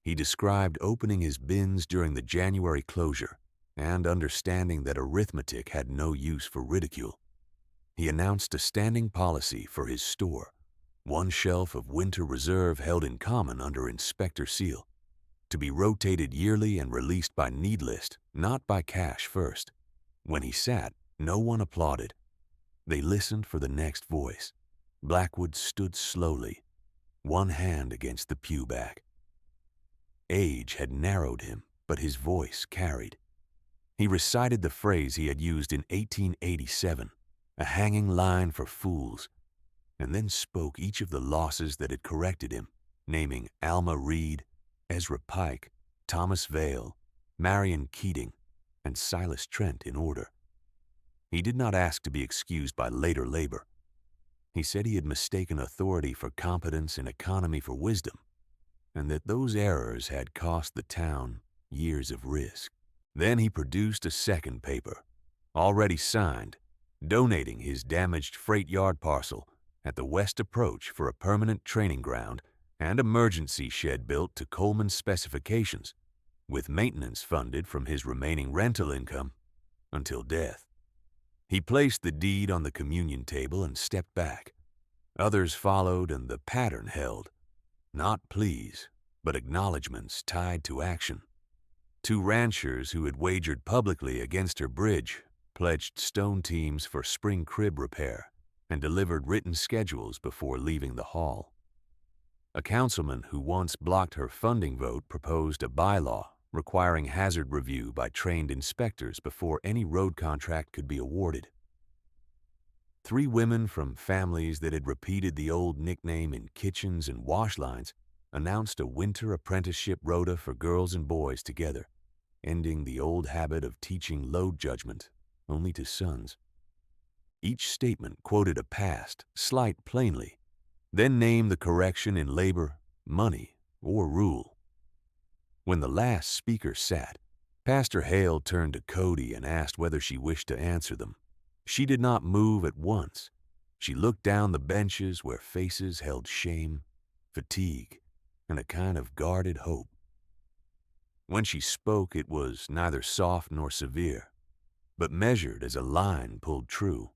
He described opening his bins during the January closure and understanding that arithmetic had no use for ridicule. He announced a standing policy for his store, one shelf of winter reserve held in common under inspector seal, to be rotated yearly and released by need list, not by cash first. When he sat, no one applauded. They listened for the next voice. Blackwood stood slowly, one hand against the pew back. Age had narrowed him, but his voice carried. He recited the phrase he had used in 1887, a hanging line for fools, and then spoke each of the losses that had corrected him, naming Alma Reed, Ezra Pike, Thomas Vale, Marion Keating, and Silas Trent in order. He did not ask to be excused by later labor. He said he had mistaken authority for competence and economy for wisdom, and that those errors had cost the town years of risk. Then he produced a second paper, already signed, donating his damaged freight yard parcel at the west approach for a permanent training ground and emergency shed built to Coleman's specifications, with maintenance funded from his remaining rental income until death. He placed the deed on the communion table and stepped back. Others followed, and the pattern held. Not pleas, but acknowledgments tied to action. Two ranchers who had wagered publicly against her bridge pledged stone teams for spring crib repair and delivered written schedules before leaving the hall. A councilman who once blocked her funding vote proposed a bylaw requiring hazard review by trained inspectors before any road contract could be awarded. 3 women from families that had repeated the old nickname in kitchens and wash lines announced a winter apprenticeship rota for girls and boys together, ending the old habit of teaching load judgment only to sons. Each statement quoted a past, slight plainly, then named the correction in labor, money, or rule. When the last speaker sat, Pastor Hale turned to Cody and asked whether she wished to answer them. She did not move at once. She looked down the benches where faces held shame, fatigue, and a kind of guarded hope. When she spoke, it was neither soft nor severe, but measured as a line pulled true.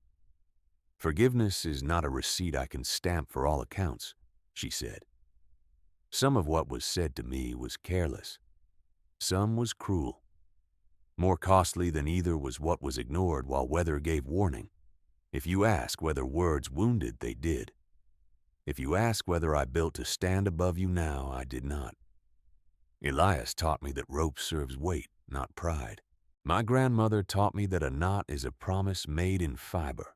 "Forgiveness is not a receipt I can stamp for all accounts," she said. "Some of what was said to me was careless. Some was cruel. More costly than either was what was ignored while weather gave warning. If you ask whether words wounded, they did. If you ask whether I built to stand above you now, I did not. Elias taught me that rope serves weight, not pride. My grandmother taught me that a knot is a promise made in fiber,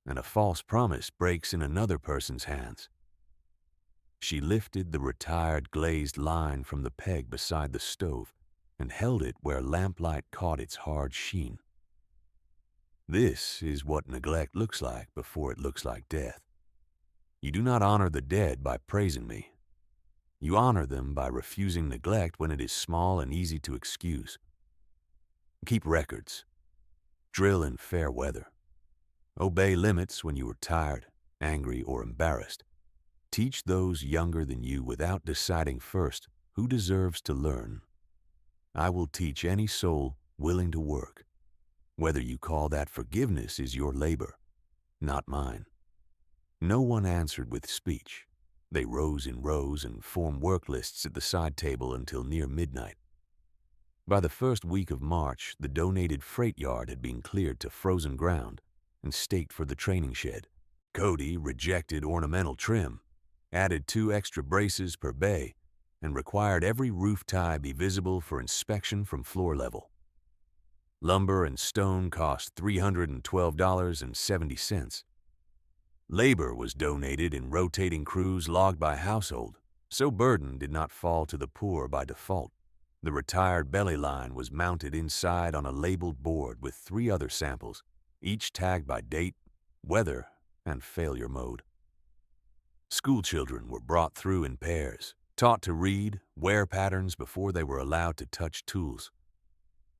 and a false promise breaks in another person's hands." She lifted the retired glazed line from the peg beside the stove and held it where lamplight caught its hard sheen. "This is what neglect looks like before it looks like death. You do not honor the dead by praising me. You honor them by refusing neglect when it is small and easy to excuse. Keep records. Drill in fair weather. Obey limits when you are tired, angry, or embarrassed. Teach those younger than you without deciding first who deserves to learn. I will teach any soul willing to work. Whether you call that forgiveness is your labor, not mine." No one answered with speech. They rose in rows and formed work lists at the side table until near midnight. By the first week of March, the donated freight yard had been cleared to frozen ground and staked for the training shed. Cody rejected ornamental trim, added 2 extra braces per bay, and required every roof tie be visible for inspection from floor level. Lumber and stone cost $312.70. Labor was donated in rotating crews logged by household, so burden did not fall to the poor by default. The retired belly line was mounted inside on a labeled board with 3 other samples, each tagged by date, weather, and failure mode. Schoolchildren were brought through in pairs, taught to read, wear patterns before they were allowed to touch tools.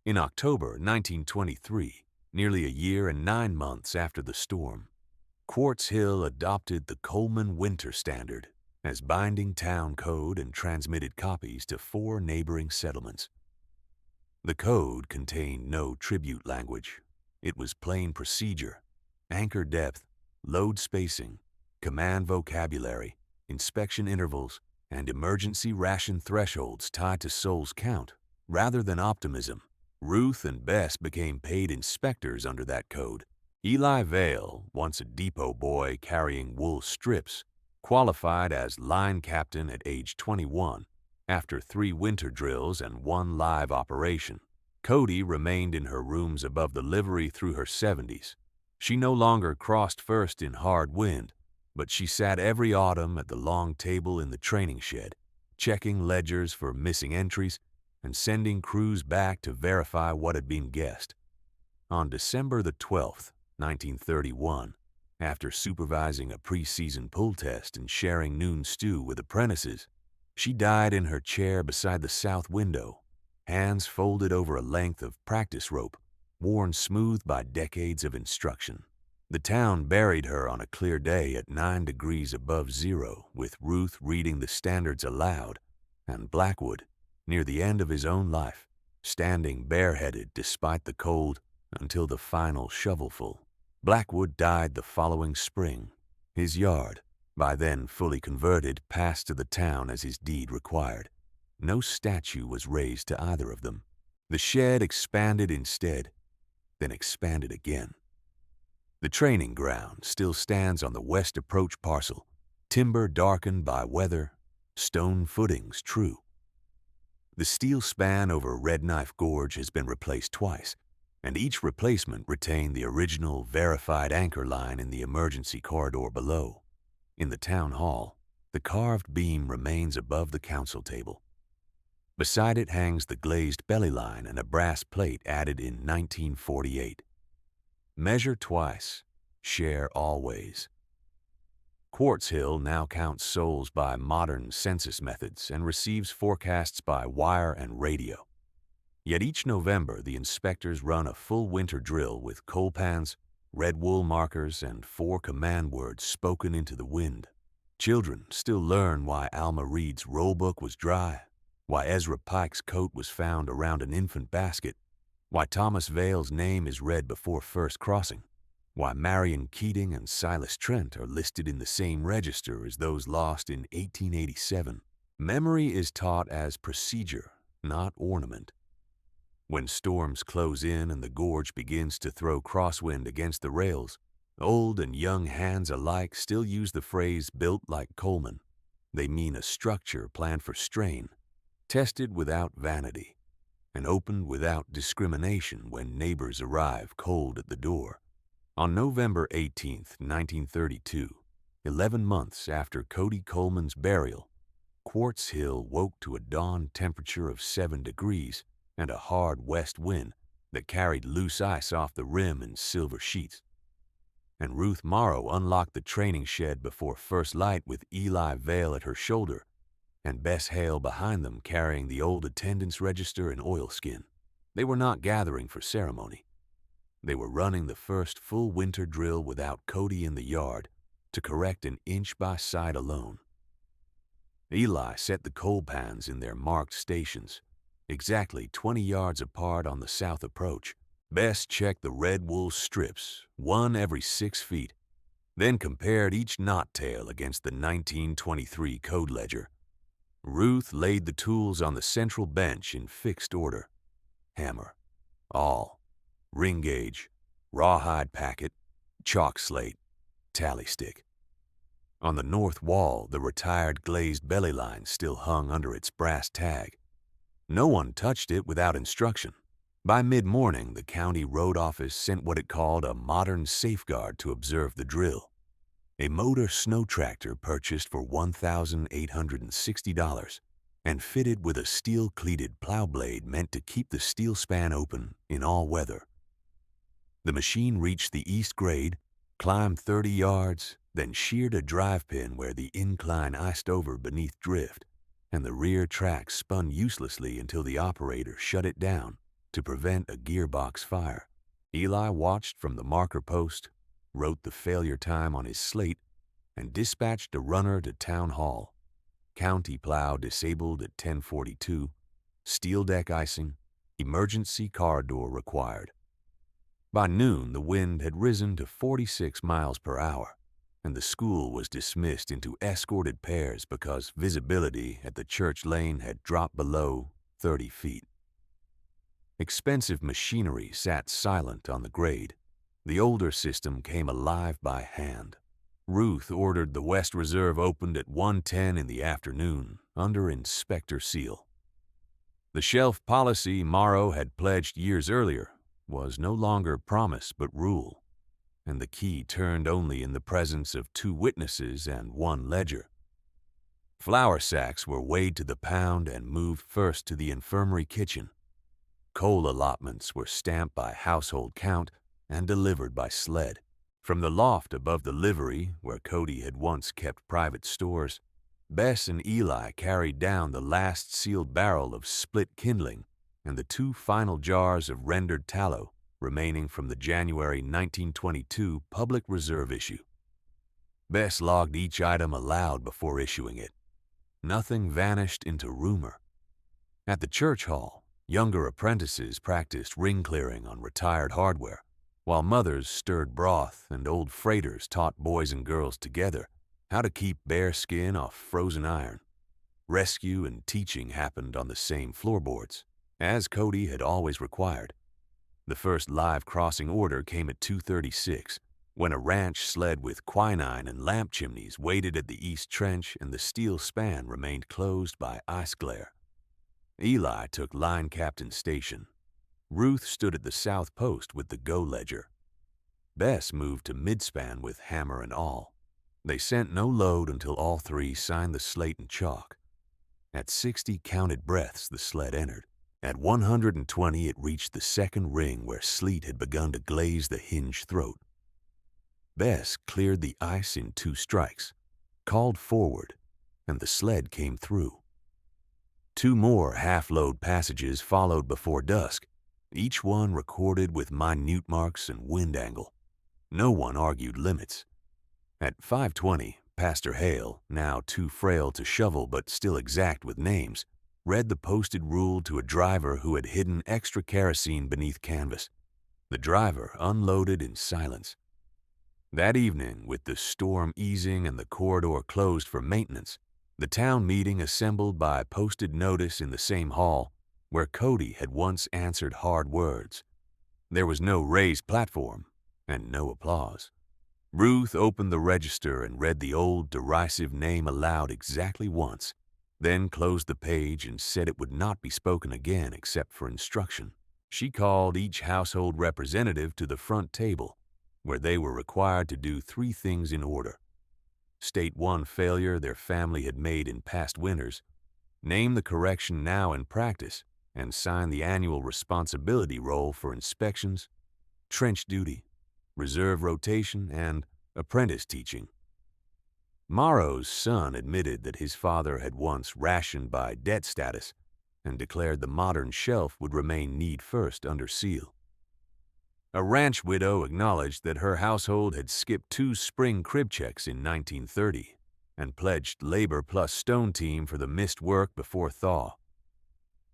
In October 1923, nearly a year and 9 months after the storm, Quartz Hill adopted the Coleman Winter Standard as binding town code and transmitted copies to 4 neighboring settlements. The code contained no tribute language. It was plain procedure, anchor depth, load spacing, command vocabulary, inspection intervals, and emergency ration thresholds tied to Soul's count, rather than optimism. Ruth and Bess became paid inspectors under that code. Eli Vale, once a depot boy carrying wool strips, qualified as line captain at age 21 after 3 winter drills and 1 live operation. Cody remained in her rooms above the livery through her 70s. She no longer crossed first in hard wind, but she sat every autumn at the long table in the training shed, checking ledgers for missing entries and sending crews back to verify what had been guessed. On December the 12th, 1931, after supervising a preseason pull test and sharing noon stew with apprentices, she died in her chair beside the south window, hands folded over a length of practice rope, worn smooth by decades of instruction. The town buried her on a clear day at 9 degrees above zero, with Ruth reading the standards aloud, and Blackwood, near the end of his own life, standing bareheaded despite the cold until the final shovelful. Blackwood died the following spring. His yard, by then fully converted, passed to the town as his deed required. No statue was raised to either of them. The shed expanded instead, then expanded again. The training ground still stands on the west approach parcel, timber darkened by weather, stone footings true. The steel span over Red Knife Gorge has been replaced twice, and each replacement retained the original verified anchor line in the emergency corridor below. In the town hall, the carved beam remains above the council table. Beside it hangs the glazed belly line and a brass plate added in 1948. Measure twice, share always. Quartz Hill now counts souls by modern census methods and receives forecasts by wire and radio. Yet each November, the inspectors run a full winter drill with coal pans, red wool markers, and 4 command words spoken into the wind. Children still learn why Alma Reed's roll book was dry, why Ezra Pike's coat was found around an infant basket, why Thomas Vale's name is read before first crossing, why Marion Keating and Silas Trent are listed in the same register as those lost in 1887. Memory is taught as procedure, not ornament. When storms close in and the gorge begins to throw crosswind against the rails, old and young hands alike still use the phrase built like Coleman. They mean a structure planned for strain, tested without vanity, and opened without discrimination when neighbors arrive cold at the door. On November 18, 1932, 11 months after Cody Coleman's burial, Quartz Hill woke to a dawn temperature of 7 degrees and a hard west wind that carried loose ice off the rim in silver sheets. And Ruth Morrow unlocked the training shed before first light with Eli Vale at her shoulder and Bess Hale behind them carrying the old attendance register in oilskin. They were not gathering for ceremony. They were running the first full winter drill without Cody in the yard to correct an inch by sight alone. Eli set the coal pans in their marked stations, exactly 20 yards apart on the south approach. Bess checked the red wool strips, 1 every 6 feet, then compared each knot tail against the 1923 code ledger. Ruth laid the tools on the central bench in fixed order: hammer, awl, ring gauge, rawhide packet, chalk slate, tally stick. On the north wall, the retired glazed belly line still hung under its brass tag. No one touched it without instruction. By mid-morning, the county road office sent what it called a modern safeguard to observe the drill. A motor snow tractor purchased for $1,860 and fitted with a steel-cleated plow blade meant to keep the steel span open in all weather. The machine reached the east grade, climbed 30 yards, then sheared a drive pin where the incline iced over beneath drift, and the rear track spun uselessly until the operator shut it down to prevent a gearbox fire. Eli watched from the marker post, wrote the failure time on his slate, and dispatched a runner to town hall. County plow disabled at 10:42, steel deck icing, emergency car door required. By noon, the wind had risen to 46 miles per hour, and the school was dismissed into escorted pairs because visibility at the church lane had dropped below 30 feet. Expensive machinery sat silent on the grade. The older system came alive by hand. Ruth ordered the West Reserve opened at 1:10 in the afternoon under inspector seal. The shelf policy Morrow had pledged years earlier was no longer promise but rule, and the key turned only in the presence of 2 witnesses and 1 ledger. Flour sacks were weighed to the pound and moved first to the infirmary kitchen. Coal allotments were stamped by household count and delivered by sled. From the loft above the livery, where Cody had once kept private stores, Bess and Eli carried down the last sealed barrel of split kindling and the 2 final jars of rendered tallow remaining from the January 1922 Public Reserve issue. Bess logged each item aloud before issuing it. Nothing vanished into rumor. At the church hall, younger apprentices practiced ring clearing on retired hardware, while mothers stirred broth and old freighters taught boys and girls together how to keep bare skin off frozen iron. Rescue and teaching happened on the same floorboards, as Cody had always required. The first live crossing order came at 2:36, when a ranch sled with quinine and lamp chimneys waited at the east trench and the steel span remained closed by ice glare. Eli took line captain's station. Ruth stood at the south post with the go ledger. Bess moved to midspan with hammer and awl. They sent no load until all 3 signed the slate and chalk. At 60 counted breaths, the sled entered. At 120, it reached the second ring where sleet had begun to glaze the hinge throat. Bess cleared the ice in 2 strikes, called forward, and the sled came through. 2 more half-load passages followed before dusk, each one recorded with minute marks and wind angle. No one argued limits. At 5:20, Pastor Hale, now too frail to shovel but still exact with names, read the posted rule to a driver who had hidden extra kerosene beneath canvas. The driver unloaded in silence. That evening, with the storm easing and the corridor closed for maintenance, the town meeting assembled by posted notice in the same hall where Cody had once answered hard words. There was no raised platform and no applause. Ruth opened the register and read the old derisive name aloud exactly once, then closed the page and said it would not be spoken again except for instruction. She called each household representative to the front table, where they were required to do 3 things in order: state 1 failure their family had made in past winters, name the correction now in practice, and sign the annual responsibility roll for inspections, trench duty, reserve rotation, and apprentice teaching. Morrow's son admitted that his father had once rationed by debt status and declared the modern shelf would remain need first under seal. A ranch widow acknowledged that her household had skipped 2 spring crib checks in 1930 and pledged labor plus stone team for the missed work before thaw.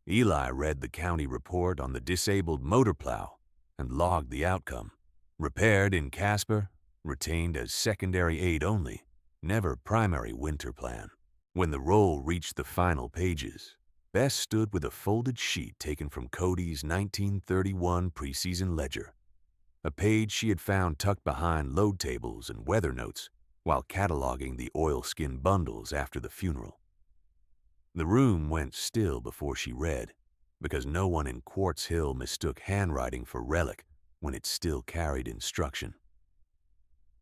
Eli read the county report on the disabled motor plow and logged the outcome. Repaired in Casper, retained as secondary aid only, never primary winter plan. When the roll reached the final pages, Bess stood with a folded sheet taken from Cody's 1931 preseason ledger, a page she had found tucked behind load tables and weather notes while cataloging the oilskin bundles after the funeral. The room went still before she read, because no one in Quartz Hill mistook handwriting for relic when it still carried instruction.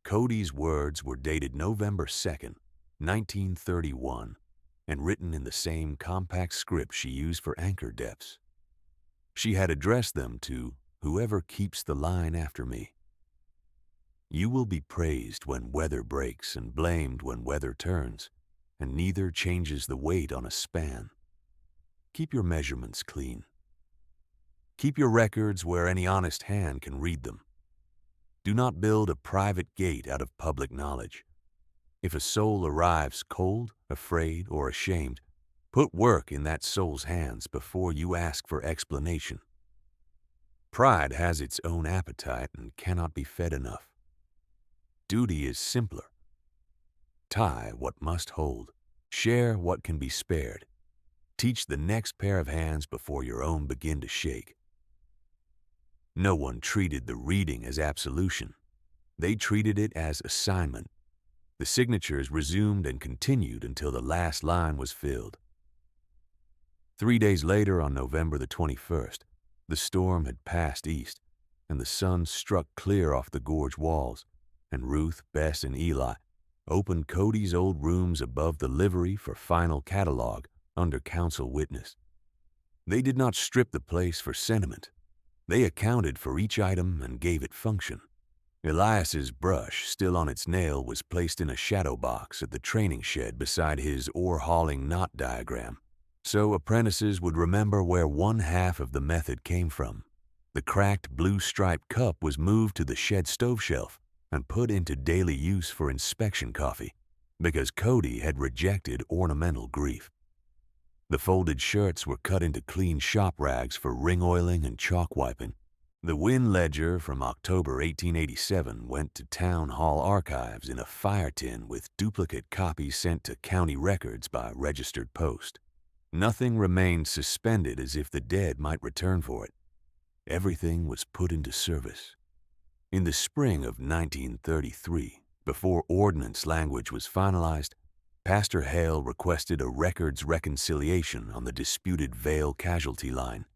Cody's words were dated November 2nd, 1931, and written in the same compact script she used for anchor depths. She had addressed them to whoever keeps the line after me. You will be praised when weather breaks and blamed when weather turns, and neither changes the weight on a span. Keep your measurements clean. Keep your records where any honest hand can read them. Do not build a private gate out of public knowledge. If a soul arrives cold, afraid, or ashamed, put work in that soul's hands before you ask for explanation. Pride has its own appetite and cannot be fed enough. Duty is simpler. Tie what must hold. Share what can be spared. Teach the next pair of hands before your own begin to shake. No one treated the reading as absolution. They treated it as assignment. The signatures resumed and continued until the last line was filled. 3 days later, on November the 21st, the storm had passed east, and the sun struck clear off the gorge walls, and Ruth, Bess, and Eli opened Cody's old rooms above the livery for final catalog under council witness. They did not strip the place for sentiment. They accounted for each item and gave it function. Elias's brush, still on its nail, was placed in a shadow box at the training shed beside his ore-hauling knot diagram, so apprentices would remember where one half of the method came from. The cracked blue-striped cup was moved to the shed stove shelf and put into daily use for inspection coffee, because Cody had rejected ornamental grief. The folded shirts were cut into clean shop rags for ring oiling and chalk wiping. The Wynn ledger from October 1887 went to Town Hall Archives in a fire tin with duplicate copies sent to county records by registered post. Nothing remained suspended as if the dead might return for it. Everything was put into service. In the spring of 1933, before ordinance language was finalized, Pastor Hale requested a records reconciliation on the disputed Vale casualty line,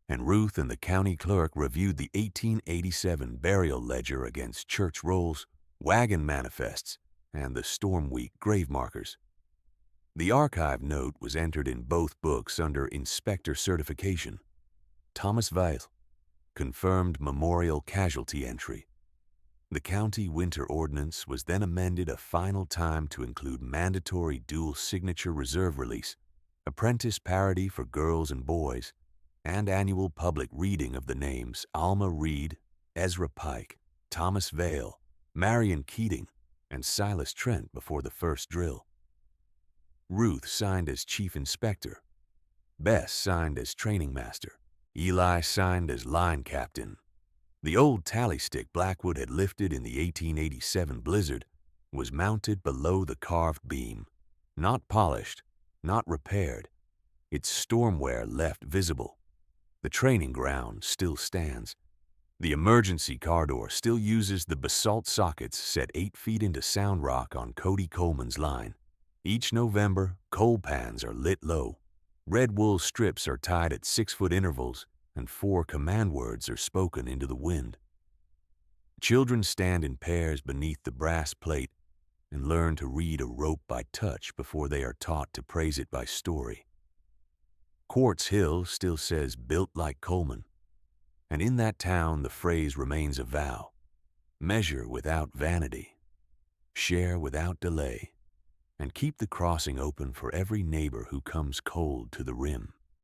and Ruth and the county clerk reviewed the 1887 burial ledger against church rolls, wagon manifests, and the Storm Week grave markers. The archive note was entered in both books under inspector certification. Thomas Weil, confirmed memorial casualty entry. The county winter ordinance was then amended a final time to include mandatory dual signature reserve release, apprentice parity for girls and boys, and annual public reading of the names Alma Reed, Ezra Pike, Thomas Vale, Marion Keating, and Silas Trent before the first drill. Ruth signed as chief inspector. Bess signed as training master. Eli signed as line captain. The old tally stick Blackwood had lifted in the 1887 blizzard was mounted below the carved beam, not polished, not repaired, its stormwear left visible. The training ground still stands. The emergency car door still uses the basalt sockets set 8 feet into sound rock on Cody Coleman's line. Each November, coal pans are lit low. Red wool strips are tied at 6-foot intervals, and 4 command words are spoken into the wind. Children stand in pairs beneath the brass plate and learn to read a rope by touch before they are taught to praise it by story. Quartz Hill still says built like Coleman, and in that town the phrase remains a vow. Measure without vanity, share without delay, and keep the crossing open for every neighbor who comes cold to the rim.